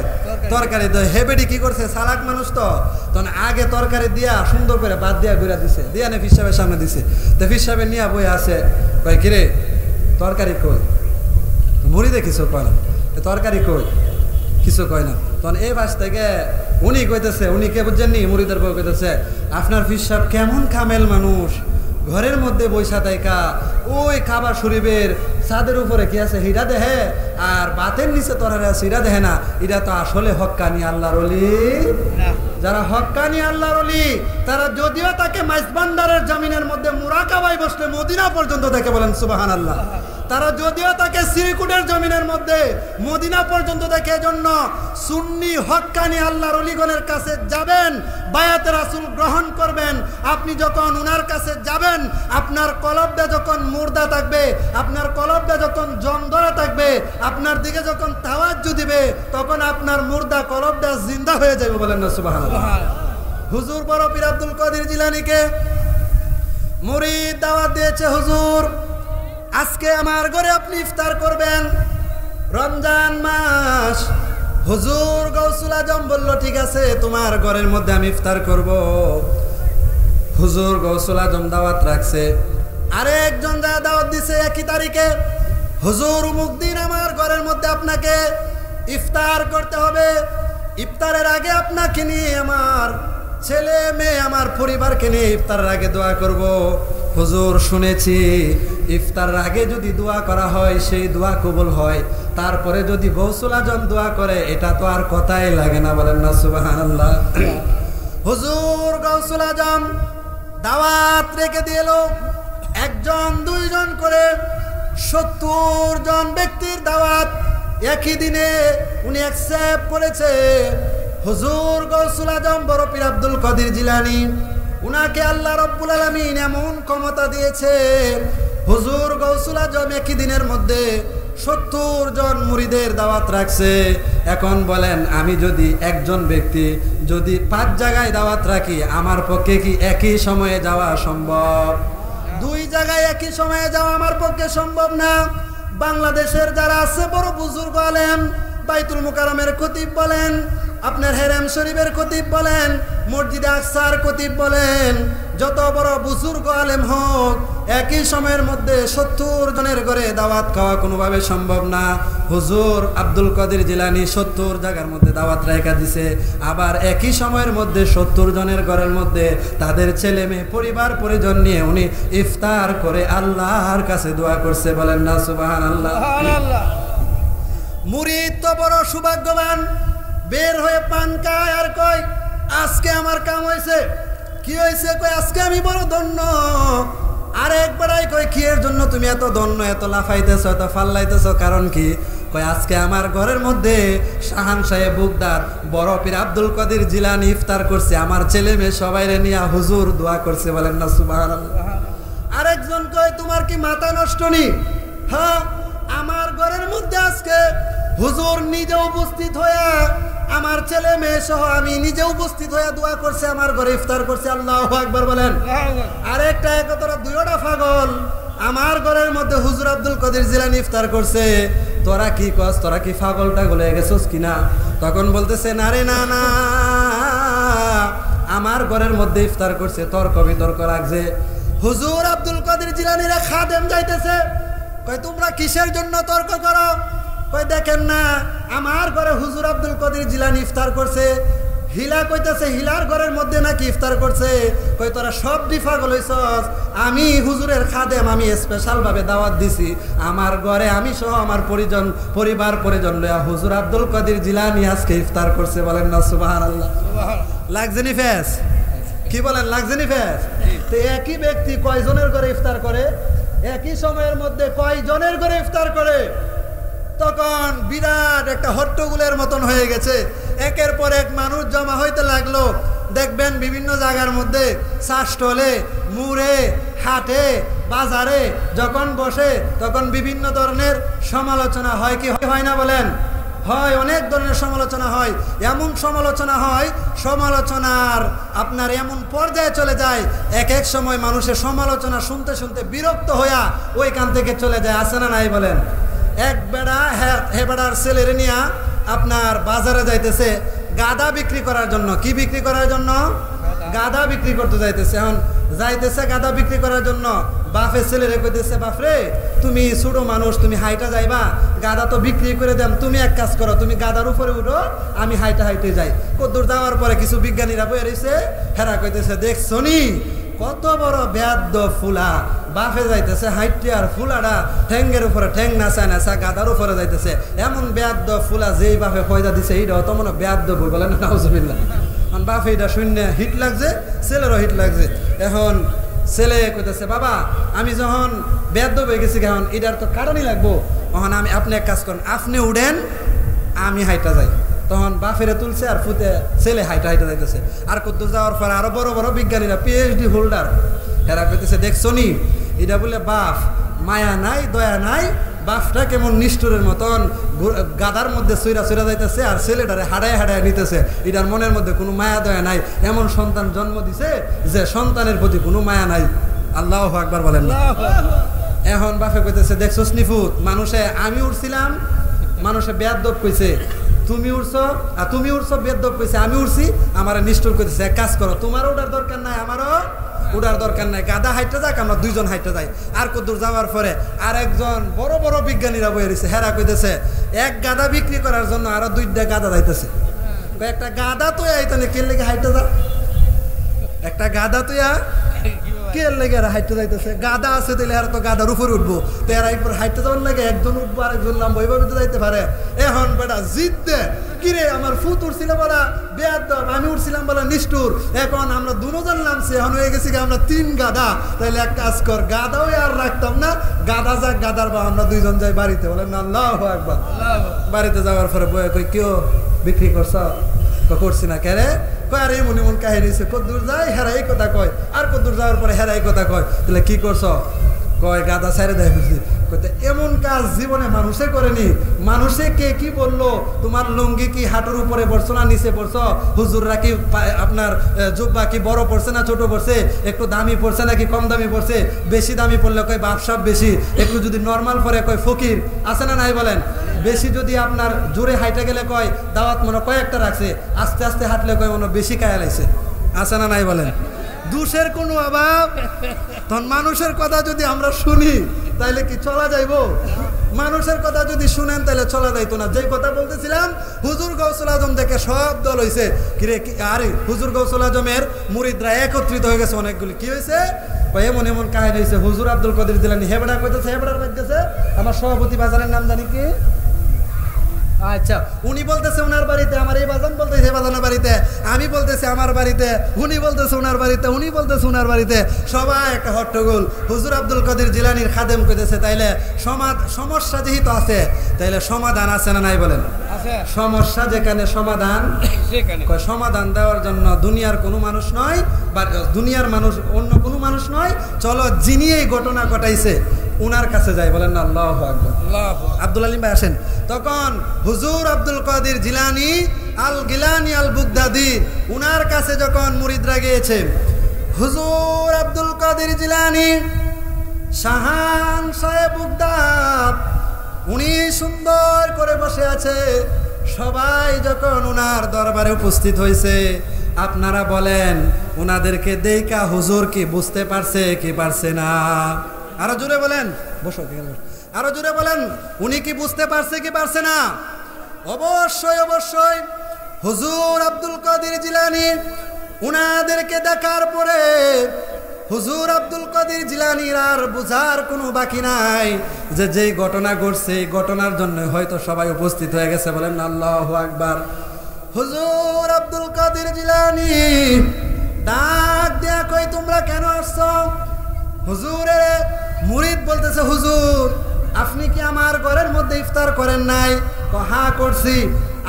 তরকারি দেয়। হেবেডি কি করছে, সালাক মানুষ তো, তখন আগে তরকারি দিয়া সুন্দর করে ভাত দিয়া ঘুরা দিছে, দিয়া নে ফির সাহেবের সামনে দিছে। তো ফির সাহেবের নিয়ে বই আছে, কয় কিরে তরকারি কই? মুড়ি দেখিস কয় না, তরকারি কই? কিছু কয় না। তখন এই বাস থেকে উনি কইতেছে, উনি কে বুঝছেননি, মুরিদের বই কইতেছে, আপনার ফির সাহেব কেমন কামেল মানুষ, ঘরের মধ্যে বৈশা তাইকা ওই কাবা শরীফের ছাদের উপরে কি আছে হিরা দেহে, আর বাতের নিচে তরকারি আছে হিরা দেহে না, এটা তো আসলে হক্কানি আল্লাহর ওলি। যারা হক্কানি আল্লাহর ওলি তারা যদিও তাকে মাইজবান্ডারের জমিনের মধ্যে মুরাকাবায় বসলে মদিনা পর্যন্ত দেখে, বলেন সুবহানাল্লাহ। তারা যদিও তাকে শ্রীকুটের জমিনের মধ্যে মদিনা পর্যন্ত দেখে। এজন্য সুন্নি হক্কানি আল্লাহর ওলিগণের কাছে যাবেন, বায়াতে রাসূল গ্রহণ করবেন। আপনি যখন উনার কাছে যাবেন, আপনার কলবটা যখন মুর্দা থাকবে, আপনার কলবটা যখন জং ধরা থাকবে, আপনার দিকে যখন তাওয়াজ্জু দিবে, তখন আপনার মুর্দা কলবটা জিন্দা হয়ে যাবে, বলেন না সুবহানাল্লাহ। হুজুর বড় পীর আব্দুল কাদের জিলানীকে মুরিদ দাওয়াত দিয়েছে, হুজুর আজকে আমার ঘরে আপনি ইফতার করবেন, রমজান মাস। হুজুর গৌসুল আজম বলল, ঠিক আছে তোমার ঘরের মধ্যে আমি ইফতার করব। হুজুর গৌসুল আজম দাওয়াত রাখছে, আরেকজন যা দাওয়াত দিছে একই তারিখে, হুজুর অমুক দিন আমার ঘরের মধ্যে আপনাকে ইফতার করতে হবে। ইফতারের আগে আপনাকে নিয়ে, আমার ছেলে মেয়ে আমার পরিবারকে নিয়ে ইফতারের আগে দোয়া করব। হুজুর শুনেছি ইফতারের আগে যদি দোয়া করা হয় সেই দোয়া কবুল হয়, তারপরে যদি গৌসুল আজম দোয়া করে এটা তো আর কথাই লাগে না, বলেন না সুবহানাল্লাহ। হুজুর গৌসুল আজম দাওয়াত রেখে দিল, একজন দুইজন করে 70 জন ব্যক্তির দাওয়াত একই দিনে উনি অ্যাকসেপ্ট করেছে। হুজুর গৌসুল আজম বড় পীর আব্দুল কাদের জিলানী, উনাকে আল্লাহ রাব্বুল আলামিন এমন ক্ষমতা দিয়েছে, হুজুর গৌসুল আজম একই দিনের মধ্যে 70 জন মুরিদের দাওয়াত রাখছে। এখন বলেন, আমি যদি একজন ব্যক্তি যদি 5 জায়গায় দাওয়াত রাখি, আমার পক্ষে কি একই সময়ে যাওয়া সম্ভব? 2 জায়গায় একই সময়ে যাওয়া আমার পক্ষে সম্ভব না। বাংলাদেশের যারা আছে বড় বুজুর্গ আলেম, বাইতুল মুকাররমের খতিব বলেন, আপনার হেরেম শরীফের খতিব বলেন, মসজিদে আকসার খতিব বলেন, যত বড় বুজুর্গ আলেম হোক, একই সময়ের মধ্যে 70 জনের ঘরে দাওয়াত খাওয়া কোনোভাবে সম্ভব না। হুজুর আব্দুল কাদের জিলানী 70 জায়গার মধ্যে দাওয়াত রেখা দিছে, আবার একই সময়ের মধ্যে 70 জনের ঘরের মধ্যে তাদের ছেলে মেয়ে পরিবার পরিজন নিয়ে উনি ইফতার করে আল্লাহর কাছে দোয়া করছে, বলেন না সুবহানাল্লাহ। মুরিদ তো বড় সৌভাগ্যবান, বের হয়ে পান খায় আর কয় আজকে আমার কাম হয়েছে। কি হয়েছে? কয় আজকে আমি বড় ধন্য। আর একবারই কয় কি এর জন্য তুমি এত ধন্য, এত লাফাইতেছ, এত ফাল্লাইতেছ, কারণ কি? কয় আজকে আমার ঘরের মধ্যে শাহান সাহেব বুগদার বড় পীর আব্দুল কাদের জিলানী ইফতার করছে, আমার ছেলে মেয়ে সবাইরে নিয়ে হুজুর দোয়া করছে, বলেন না সুবহানাল্লাহ। আরেকজন কয় তোমার কি মাথা নষ্ট নি? হ্যাঁ, আমার ঘরের মধ্যে আজকে হুজুর নিজে উপস্থিত হয়ে, আমার ছেলে মেয়ে সহ আমি নিজে উপস্থিত হয়ে দোয়া করছে, আমার ঘরে ইফতার করছে, আল্লাহু আকবার বলেন। আরেকটা একতরা দুইটা পাগল, আমার ঘরের মধ্যে হুজুর আব্দুল কাদের জিলানী ইফতার করছে। তোরা কি কস? তোরা কি পাগলটা গলে গেছস কিনা? তখন বলতেছে না রে, না না, আমার ঘরের মধ্যে ইফতার করছে, তর্ক বিতর্ক রাখছে। হুজুর আব্দুল কাদের জিলানীর খাদেম যাইতেছে, কয় তোমরা কিসের জন্য তর্ক করো? কয় দেখেন না, আমার ঘরে হুজুর আব্দুল কাদের জিলানী ইফতার করছে। হিলা কইতেছে হিলার ঘরের মধ্যে নাকি ইফতার করছে। কয় তোরা সব পাগল হইছস, আমি হুজুরের খাদেম, আমি স্পেশাল ভাবে দাওয়াত দিছি, আমার ঘরে আমি সহ আমার পরিবার পরিজন লইয়া হুজুর আব্দুল কাদের জিলানী আজকে ইফতার করছে, বলেন না সুবহানাল্লাহ। লাগছে নি ফেস? কি বলেন, লাগছে নি ফেস? তো একই ব্যক্তি কয়জনের ঘরে ইফতার করে? একই সময়ের মধ্যে কয়জনের ঘরে ইফতার করে? তখন বিরাট একটা হট্টগোলের মতন হয়ে গেছে। একের পর এক মানুষ জমা হইতে লাগলো। দেখবেন বিভিন্ন জায়গার মধ্যে চা স্টলে, মুড়ে, হাটে, বাজারে যখন বসে তখন বিভিন্ন ধরনের সমালোচনা হয়, কি হয় না বলেন? হয়, অনেক ধরনের সমালোচনা হয়। এমন সমালোচনা হয়, সমালোচনার আপনার এমন পর্যায়ে চলে যায়, এক এক সময় মানুষের সমালোচনা শুনতে শুনতে বিরক্ত হইয়া ওইখান থেকে চলে যায়, আছে না নাই বলেন? এক বেড়া হে বেড়ার ছেলের নিয়া আপনার বাজারে যাইতেছে গাদা বিক্রি করার জন্য। কি বিক্রি করার জন্য? গাদা বিক্রি করতে যাইতেছে। এখন যাইতেছে গাদা বিক্রি করার জন্য, বাপের ছেলেরে কইতেছে, বাপরে তুমি ছোট মানুষ, তুমি হাইটা যাইবা, গাদা তো বিক্রি করে দেন, তুমি এক কাজ করো, তুমি গাদার উপরে উঠো, আমি হাইটা হাইটে যাই। কদ্দূর যাওয়ার পরে কিছু বিজ্ঞানীরা বয়ে রয়েছে, হেরা কইতেছে দেখছো নি কত বড় বেয়াদ্দ ফুলা, বাফে যাইতেছে হাইটে আর ফুলাটা ঠ্যাঙ্গের উপরে ঠ্যাং নাচা নাচা গাদার উপরে যাইতেছে। এমন বেয়াদ্দ ফুলা যেই বাপে পয়দা দিছে এইটাও তো মনে বেয়াদ্দ বই, বলেন নাউজুবিল্লাহ। এখন বাপ এটা শূন্য হিট লাগছে, ছেলেরও হিট লাগছে। এখন ছেলে কইতেছে বাবা আমি যখন বেয়াদব হয়ে গেছি এখন এটার তো কারণই লাগবো, তখন আমি আপনি এক কাজ করেন আপনি উঠেন আমি হাইটা যাই। তখন বাফেরে তুলছে আর ফুতে ছেলে হাইটা হাইটা যাইতেছে। আর কত যাওয়ার পর আরো বড় বড় বিজ্ঞানীরা পিএইচডি হোল্ডার এরা কইতেছে দেখছো নি এটা বলে বাপ মায়া নাই দয়া নাই, বাপটা কেমন নিষ্ঠুরের মতন গাদার মধ্যে সইরা সইরা যাইতেছে আর ছেলেটারে হাড়ায় হাড়ায় নিতেছে, এটার মনের মধ্যে কোনো মায়া দয়া নাই, এমন সন্তান জন্ম দিছে যে সন্তানের প্রতি কোনো মায়া নাই। আল্লাহু আকবার বলেন না। এখন বাপে কইতেছে দেখছো স্নিফুত মানুষে আমি উঠছিলাম মানুষে বেয়াদব কইছে, তুমি উঠছো আর তুমি উঠছো বেয়াদব কইছে আমি উঠছি আমার নিষ্ঠুর কইতেছে। এক কাজ করো তোমারও ওটার দরকার নাই আমারও উড়ার দরকার নাই, গাদা হাইটে যাক আমরা দুইজন হাইটে যাই। আর কতদূর যাওয়ার পরে আর একজন বড় বড় বিজ্ঞানীরা বয়ে রয়েছে, হেরা কইতেছে এক গাদা বিক্রি করার জন্য আরো দুইটা গাদা যাইতেছে। একটা গাদা তুই আইতানে কে লেগে হাইটে যা, একটা গাদা তুই কে লেগে এরা হাইটে যাইতেছে, গাদা আছে তাহলে আর তো গাদার উপরে উঠবো, তো এরা একবার হাইটে যাওয়ার লাগে একজন উঠবো আরেকজন নামবো এইভাবে তো যাইতে পারে। এখন বেটা জিততে কিরে আমার ফুত উঠছিল বলা বেয়াদব আমি উঠছিলাম বলা নিষ্ঠুর, এখন আমরা দুজন নামছি এখন হয়ে গেছি আমরা তিন গাদা, তাইলে এক কাজ কর গাদাও আর রাখতাম না, গাদা যাক গাদার বা আমরা দুইজন যাই বাড়িতে। বলেন না আল্লাহু আকবার। বাড়িতে যাওয়ার পরে বয়ে কই কেউ বিক্রি করছ করছি না কে রে, কয় আর এমন এমন কাহিনী কদ্দূর যায় হেরা এই কথা কয়, আর কদ্দূর যাওয়ার পরে হেরা এই কথা কয়, তাহলে কি করছ কয় গাদা ছাইরে দেয় ফেলছি। এমন কাজ জীবনে মানুষে করেনি, মানুষে কে কি বললো তোমার লুঙ্গি কি হাঁটুর উপরে পড়ছো না নিচে পড়ছো, হুজুররা কি আপনার জুব্বা কি বড় পড়ছে না ছোট পড়ছে, একটু দামি পড়ছে নাকি কম দামি পড়ছে, বেশি দামি পড়লে কয় বাপসাপ বেশি, একটু যদি নর্মাল পরে কয় ফকির, আছে না নাই বলেন, বেশি যদি আপনার জোরে হাইটে গেলে কয় দাওয়াত মনে কয়েকটা রাখছে, আস্তে আস্তে হাঁটলে কয় মনে বেশি কায়া লাগছে, আছে না নাই বলেন। দোষের কোনো অভাব, তখন মানুষের কথা যদি আমরা শুনি তাইলে কি চলা যাইব, মানুষের কথা যদি শুনেন তাহলে চলা যাইতো না। যেই কথা বলতেছিলাম হুজুর গৌসুল আজম থেকে সব দল হয়েছে, কিরে আরে হুজুর গৌসুল আজমের মুরিদরা একত্রিত হয়ে গেছে অনেকগুলি, কি হয়েছে এমন এমন কাহিনী হয়েছে। হুজুর আব্দুল কাদের জিলানী হেবড়া কইতেছে, হেবড়ার বাজতেছে আমার সভাপতি বাজারের নাম জানি কি, আচ্ছা উনি বলতেছে ওনার বাড়িতে, আমার এই বাজান বলতেছে এই বাজানের বাড়িতে, আমি বলতেছি আমার বাড়িতে, উনি বলতেছে ওনার বাড়িতে, উনি বলতেছে ওনার বাড়িতে, সবাই একটা হট্টগোল। হুজুর আব্দুল কাদের জিলানীর খাদেম কইতেছে তাইলে সমস্যা যেহেতু আছে তাইলে সমাধান আছে না নাই বলেন, সমস্যা যেখানে সমাধান সমাধান দেওয়ার জন্য দুনিয়ার কোনো মানুষ নয় বা দুনিয়ার মানুষ অন্য কোনো মানুষ নয়, চলো যিনি এই ঘটনা ঘটাইছে উনার কাছে যাই। বলেন না আল্লাহু আকবার। আব্দুল আলিম ভাই আসেন। তখন হুজুর আব্দুল কাদের জিলানী আল গিলানী আল বুগদাদি উনার কাছে যখন মুরিদরা গিয়েছে, হুজুর আব্দুল কাদের জিলানী শাহান সাহেব বুগদাদ উনি সুন্দর করে বসে আছে, সবাই যখন উনার দরবারে উপস্থিত হয়েছে, আপনারা বলেন উনাদেরকে দেখা হুজুর কি বুঝতে পারছে কি পারছে না, আরো জোরে বলেন, বসো আরো জোরে বলেন, উনি কি বুঝতে পারছে কি পারছে না? অবশ্যই অবশ্যই হুজুর আব্দুল কাদের জিলানী উনাদেরকে দেখার পরে হুজুর আব্দুল কাদের জিলানীর আর বুঝার কোনো বাকি নাই যে যেই ঘটনা ঘটছে এই ঘটনার জন্য হয়তো সবাই উপস্থিত হয়ে গেছে। বলেন আল্লাহু আকবার। হুজুর আব্দুল কাদের জিলানী ডাক দেয়া কই তোমরা কেন আসছো? হুজুরের মুরিদ বলতেছে হুজুর আপনি কি আমার ঘরের মধ্যে ইফতার করেন নাই? হ্যাঁ করছি।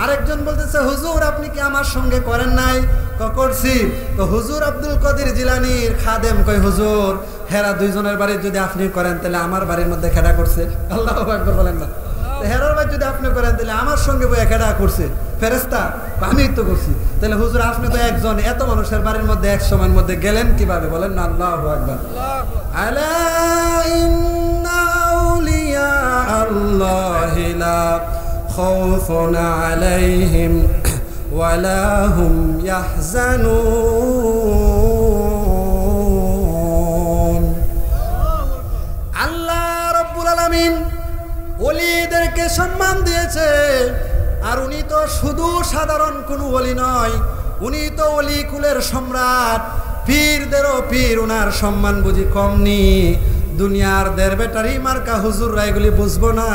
আরেকজন বলতেছে হুজুর আপনি কি আমার সঙ্গে করেন নাই? করছি। তো হুজুর আব্দুল কাদের জিলানীর খাদেম কই হুজুর হেরা দুইজনের বাড়ি যদি আপনি করেন তাহলে আমার বাড়ির মধ্যে খেলা করছে। আল্লাহু আকবার বলেন না। হেরার বাড়ি যদি আপনি করেন তাহলে আমার সঙ্গে বইয়া খেলা করছে ফেরেশতা, আমি তো করছি। তাহলে হুজুর আপনি তো একজন, এত মানুষের বাড়ির মধ্যে এক সময়ের মধ্যে গেলেন কিভাবে? বলেন না আল্লাহু আকবার। আলা ইন্না আউলিয়া আল্লাহি লা খাউফুন আলাইহিম ওয়ালা হুম ইয়াহজানুন। আল্লাহ রাব্বুল আলামিন ওলিদেরকে সম্মান দিয়েছে, আর উনি তো শুধু সাধারণ কোনো ওলি নয়, উনি তো ওলি কুলের সম্রাট, পীরদেরও পীর, ওনার সম্মান বুঝি কম নি? দুনিয়ার দের বেটারি মার্কা হুজুররা এগুলি বুঝবো না।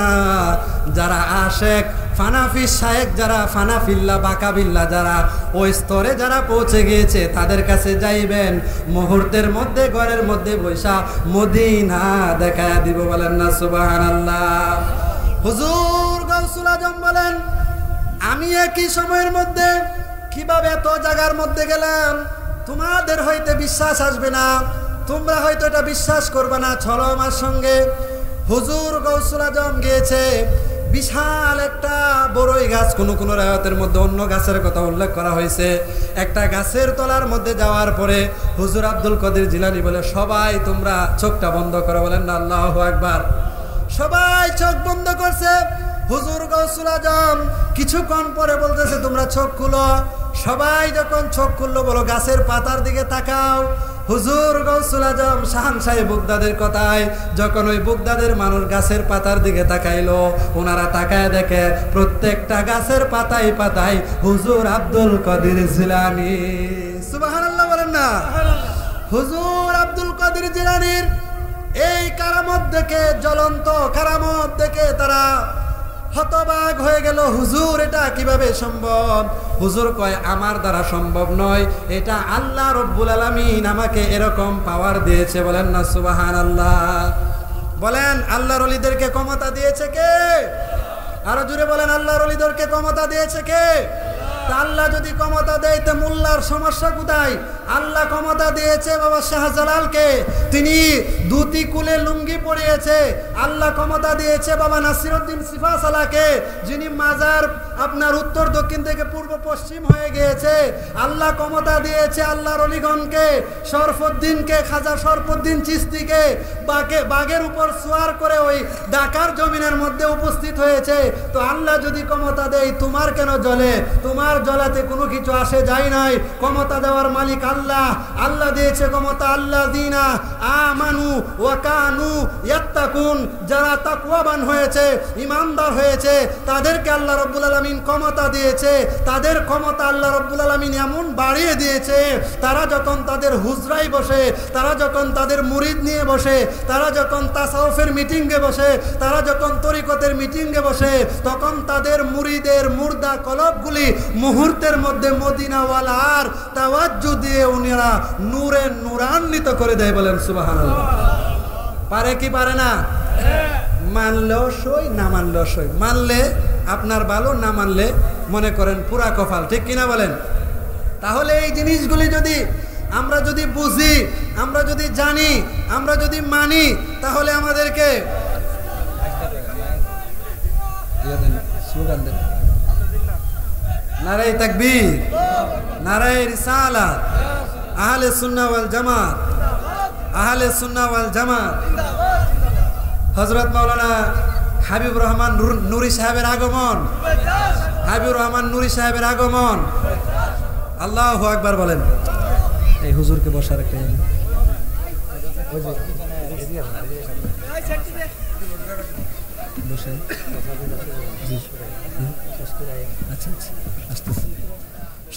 যারা আশেক ফানাফি শায়েক, যারা ফানাফিল্লা বাকাবিল্লা, যারা ওই স্তরে যারা পৌঁছে গিয়েছে তাদের কাছে যাইবেন, মুহূর্তের মধ্যে ঘরের মধ্যে বৈশা মদিনা দেখায়া দিব। বলেন না সুবহানাল্লাহ। হুজুর গাউসুল আজম বলেন, আমি একই সময়ের মধ্যে কিভাবে এত জায়গার মধ্যে গেলাম, তোমাদের হইতে বিশ্বাস আসবে না, তোমরা হয়তো এটা বিশ্বাস করবে না। চলো আমার সঙ্গে। হুজুর গাউসুল আজম গিয়েছে বিশাল একটা বড়ই গাছ, কোন কোন রায়তের মধ্যে অন্য গাছের কথা উল্লেখ করা হয়েছে। একটা গাছের তলার মধ্যে যাওয়ার পরে হুজুর আব্দুল কাদের জিলানী বলে, সবাই তোমরা চোখটা বন্ধ করো। বলেন না আল্লাহু আকবার। সবাই চোখ বন্ধ করছে। হুজুর গাউসুল আজম কিছুক্ষণ পরে বলতেছে, তোমরা চোখ খুলো। সবাই যখন চোখ খুললো, বলো গাছের পাতার দিকে তাকাও। হুজুর গাউসুল আজম শাহানশাহী বুগদাদের কথায় যখন ওই বুগদাদের মানুষ গাছের পাতার দিকে তাকাইলো, ওনারা তাকায় দেখে প্রত্যেকটা গাছের পাতায় পাতায় হুজুর আব্দুল কাদের জিলানী। সুবহানাল্লাহ বলেন না। হুজুর আব্দুল কাদের জিলানীর এই কারামত দেখে, জ্বলন্ত কারামত দেখে তারা হতবাক হয়ে গেল। হুজুর এটা কিভাবে সম্ভব? হুজুর কয়, আমার দ্বারা সম্ভব নয়, এটা আল্লাহ রব্বুল আলামিন আমাকে এরকম পাওয়ার দিয়েছে। বলেন না সুবহানাল্লাহ। বলেন আল্লাহর ওলিদেরকে ক্ষমতা দিয়েছে কে? আরো জোরে বলেন, আল্লাহর ওলিদেরকে ক্ষমতা দিয়েছে কে? আল্লাহ যদি ক্ষমতা দেয় তো মোল্লার সমস্যা কোথায়? আল্লাহ ক্ষমতা দিয়েছে বাবা শাহজালালকে, তিনি দুটি কুলে লুঙ্গি পরিয়েছে। আল্লাহ ক্ষমতা দিয়েছে বাবা নাসিরউদ্দিন সিফাসালাকে, যিনি মাজার আপনার উত্তর দক্ষিণ থেকে পূর্ব পশ্চিম হয়ে গিয়েছে। আল্লাহ ক্ষমতা দিয়েছে আল্লাহর অলিগণকে, শরফুদ্দিনকে, খাজা শরফুদ্দিন চিশতিকে, বাঘের উপর সোয়ার করে ওই ঢাকার জমিনের মধ্যে উপস্থিত হয়েছে। তো আল্লাহ যদি ক্ষমতা দেয়, তোমার কেন জ্বলে? তোমার জ্বলাতে কোনো কিছু আসে যায় নাই। ক্ষমতা দেওয়ার মালিক আল্লাহ। আল্লাহ দিয়েছে ক্ষমতা। আল্লাযীনা আমানু ওয়া কানু ইয়াত্তাকুন, যারা তাকওয়াবান হয়েছে, ঈমানদার হয়েছে, তাদেরকে আল্লাহ রাব্বুল আলামিন ক্ষমতা দিয়েছে। তাদের ক্ষমতা আল্লাহ রাব্বুল আলামিন এমন বাড়িয়ে দিয়েছে, তারা যখন তাদের হুজরায় বসে, তারা যখন তাদের মুরিদ নিয়ে বসে, তারা যখন তাসাউফের মিটিংয়ে বসে, তারা যখন তরিকতের মিটিংয়ে বসে, তখন তাদের মুরিদের মুর্দা কলবগুলি মুহূর্তের মধ্যে মদিনাওয়ালার তাওয়াজ্জু দিয়ে উনারা নূরে নূরান্বিত করে দেয়। বলেন সুবহানাল্লাহ। পারে কি পারে না? মানলেও সই, না মানলেও সই। মানলে আপনার ভালো, না মানলে মনে করেন পুরা কপাল। ঠিক কিনা বলেন? তাহলে এই জিনিসগুলি যদি আমরা যদি বুঝি, আমরা যদি জানি, আমরা যদি মানি, তাহলে আমাদেরকে নারায়ে তাকবীর, নারায়ে রিসালাত, আহলে সুন্নাহ ওয়াল জামাত, আহলে সুন্নাহ ওয়াল জামাত। হযরত মাওলানা হাবিবুর রহমান নুরি সাহেবের আগমন, হাবিবুর রহমান নুরি সাহেবের আগমন। আল্লাহু আকবার বলেন। এই হুজুরকে বসার একটা বসেন।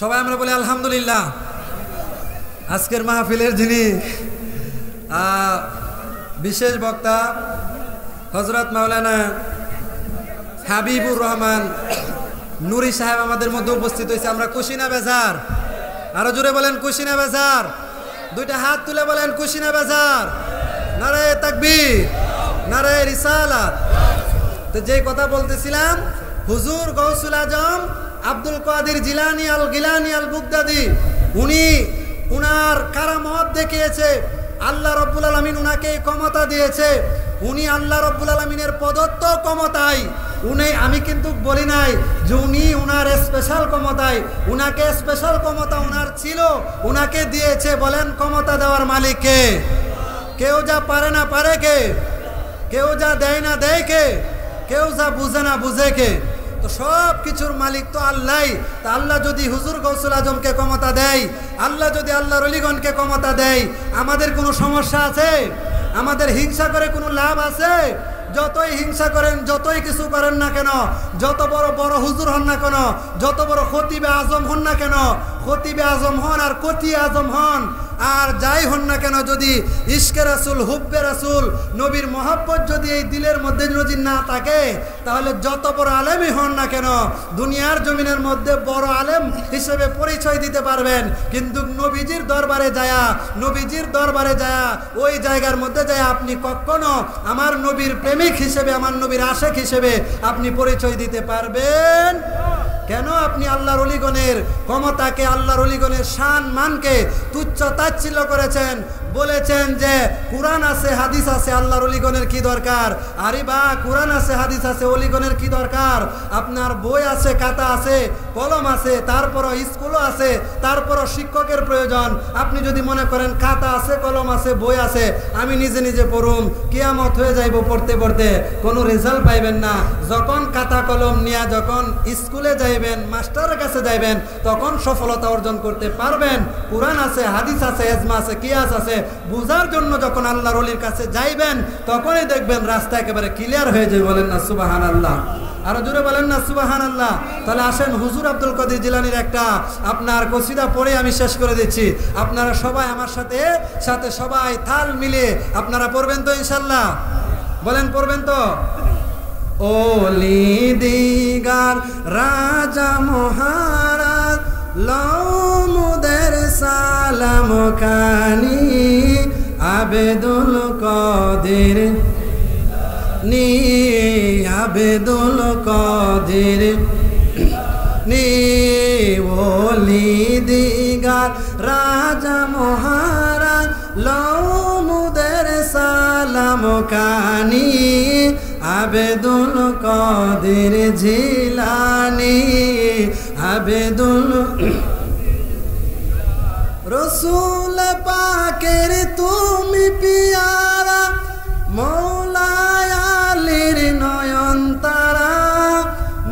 সবাই আমরা বলি আলহামদুলিল্লাহ। আজকের মাহফিলের যিনি বিশেষ বক্তা হযরত মাওলানা হাবিবুর রহমান নুরি সাহেব আমাদের মধ্যে উপস্থিত হয়েছে। আমরা খুশি না বেজার? আরো জোরে বলেন খুশি না বেজার? দুইটা হাত তুলে বলেন খুশি না বেজার? নারায়ে তাকবীর, নারায়ে রিসালাত। তো যেই কথা বলতেছিলাম, হুজুর গাউসুল আজম আব্দুল কাদের জিলানী আল গিলানী আল বুগদাদি, উনি উনার কারামত দেখিয়েছে। আল্লাহ রাব্বুল আলামিন উনাকে ক্ষমতা দিয়েছে। উনি আল্লাহ রাব্বুল আলামিনের প্রদত্ত ক্ষমতায়, উনি, আমি কিন্তু বলি নাই যে উনি উনার স্পেশাল ক্ষমতায়, উনাকে স্পেশাল ক্ষমতা উনার ছিল, উনাকে দিয়েছে। বলেন ক্ষমতা দেওয়ার মালিক কে? কেউ যা পারে না পারে কে? কেউ যা দেয় না দেয় কে? কেউ যা বুঝে না বুঝে কে? তো সব কিছুর মালিক তো আল্লাহ। তা আল্লাহ যদি হুজুর গাউসুল আজমকে ক্ষমতা দেয়, আল্লাহ যদি আল্লাহর ওলিগণকে ক্ষমতা দেয়, আমাদের কোনো সমস্যা আছে? আমাদের হিংসা করে কোনো লাভ আছে? যতই হিংসা করেন, যতই কিছু করেন না কেন, যত বড় বড় হুজুর হন না কেন, যত বড় খতিবে আজম হন না কেন, খতিবে আজম হন আর কতি আজম হন আর যাই হন না কেন, যদি ইশকে রাসূল, হুব্বে রাসূল, নবীর মহব্বত যদি এই দিলের মধ্যে যদি না থাকে, তাহলে যত বড় আলেমই হন না কেন দুনিয়ার জমিনের মধ্যে বড় আলেম হিসেবে পরিচয় দিতে পারবেন, কিন্তু নবীজির দরবারে যায়া, নবীজির দরবারে যায়া ওই জায়গার মধ্যে যায় আপনি কখনো আমার নবীর প্রেমিক হিসেবে, আমার নবীর আশেক হিসেবে আপনি পরিচয় দিতে পারবেন কেন? আপনি আল্লাহর ওলিগণের ক্ষমতাকে, আল্লাহর ওলিগণের শান মানকে তুচ্ছ তাচ্ছিল্য করেছেন, বলেছেন যে কুরআন আছে, হাদিস আছে, আল্লাহর ওলিগণের কি দরকার? আরে বা কুরআন আছে, হাদিস আছে, ওলিগণের কি দরকার? আপনার বই আছে, খাতা আছে, কলম আছে, তারপরও স্কুলও আছে, তারপরও শিক্ষকের প্রয়োজন। আপনি যদি মনে করেন খাতা আছে, কলম আছে, বই আছে, আমি নিজে নিজে পড়ুম, কিয়ামত হয়ে যাইব পড়তে পড়তে, কোনো রেজাল্ট পাইবেন না। যখন খাতা কলম নিয়ে যখন স্কুলে যাইবেন, মাস্টারের কাছে যাইবেন, তখন সফলতা অর্জন করতে পারবেন। কুরআন আছে, হাদিস আছে, ইজমা আছে, কিয়াস আছে, বুঝার জন্য যখন আল্লাহর ওলির কাছে যাইবেন, তখনই দেখবেন রাস্তা একেবারে ক্লিয়ার হয়ে যায়। বলেন না সুবহানাল্লাহ? আরো জোরে বলেন না সুবহানাল্লাহ? তাহলে আসেন হুজুর আব্দুল কাদের জিলানীর একটা আপনার কসিদা পড়ে আমি শেষ করে দিচ্ছি। আপনারা সবাই আমার সাথে সাথে সবাই তাল মিলে আপনারা পড়বেন তো ইনশাআল্লাহ? বলেন পড়বেন তো? ওলি দিগার রাজা মহারাজ লৌমুদের সালাম কানি আবেদুল কাদের নি আবেদুল কাদের নি ওলি দিগার রাজা মহারাজ লৌমুদের সালাম কানি আবেদুল কাদের জিলানী আবেদুল রসুল পাকের তুমি পিয়ারা মৌলায় আলীর নয়ন তারা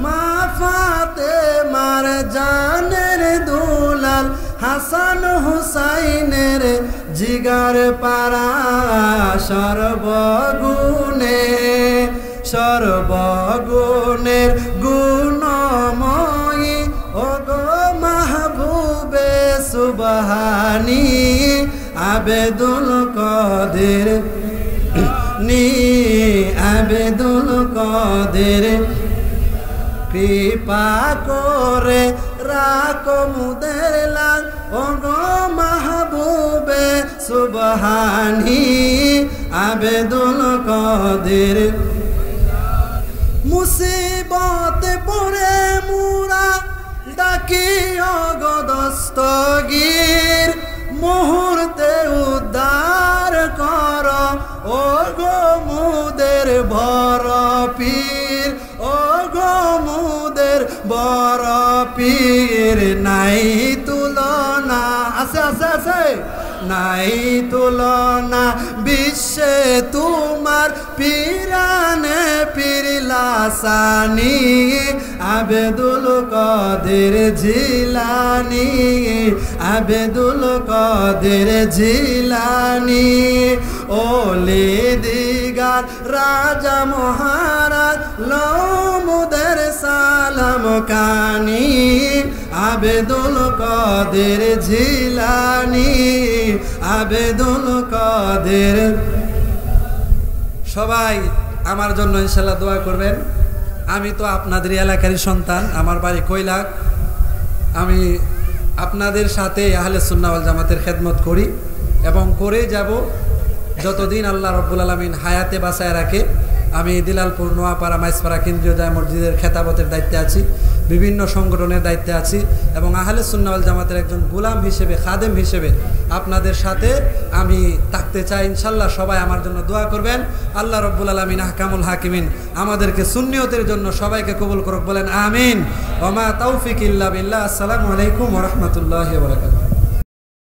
মা ফাতেমার জানের দুলাল হাসান হুসাইনের জিগার পারা সর্বগুণে সর্বগুণের গুণময়ী ওগো মাহবুবে সুবহানী আবেদুল কাদের নি আবেদুল কাদের কৃপা করে রাখো মুদের লাল ওগো মাহবুবে সুবহানী আবেদুল কাদের মুসিবতে পড়ে মুরা ডাকি ওগো দস্তগীর মুহূর্তে উদ্ধার কর ওগো মুদের বড় পীর ওগো মুদের বড় পীর নাই তুলনা আছে আছে আছে নাই তুলনা বিশ্বে তোমার পীরানে পীরলাসানি আবেদুল কাদের জিলানী আবেদুল কাদের জিলানী ওলি দিগার রাজা মহারাজ লৌমুদের সালাম কানি আবেদুল কাদের জিলানী আবেদুল কাদের। সবাই আমার জন্য ইনশাআল্লাহ দোয়া করবেন। আমি তো আপনাদের এলাকারই সন্তান, আমার বাড়ি কৈলাক। আমি আপনাদের সাথে আহলে সুন্নাহ ওয়াল জামাতের খেদমত করি এবং করে যাব যতদিন আল্লাহ রব্বুল আলামিন হায়াতে বাঁচায় রাখে। আমি দিলালপুর নোয়াপাড়া মাইজপাড়া কেন্দ্রীয় জামে মসজিদের খেতাবতের দায়িত্বে আছি, বিভিন্ন সংগঠনের দায়িত্বে আছি এবং আহলে সুন্নাহ ওয়াল জামাতের একজন গোলাম হিসেবে, খাদেম হিসেবে আপনাদের সাথে আমি থাকতে চাই। ইনশাল্লাহ সবাই আমার জন্য দোয়া করবেন। আল্লাহ রব্বুল আলামিন আহকামুল হাকিমিন আমাদেরকে সুন্নিয়তের জন্য সবাইকে কবুল করুক। বলেন আমিন। ওয়া মা তাওফিক ইল্লা বিল্লাহ। আসসালামু আলাইকুম ওয়া রাহমাতুল্লাহি ওয়া বারাকাতুহু।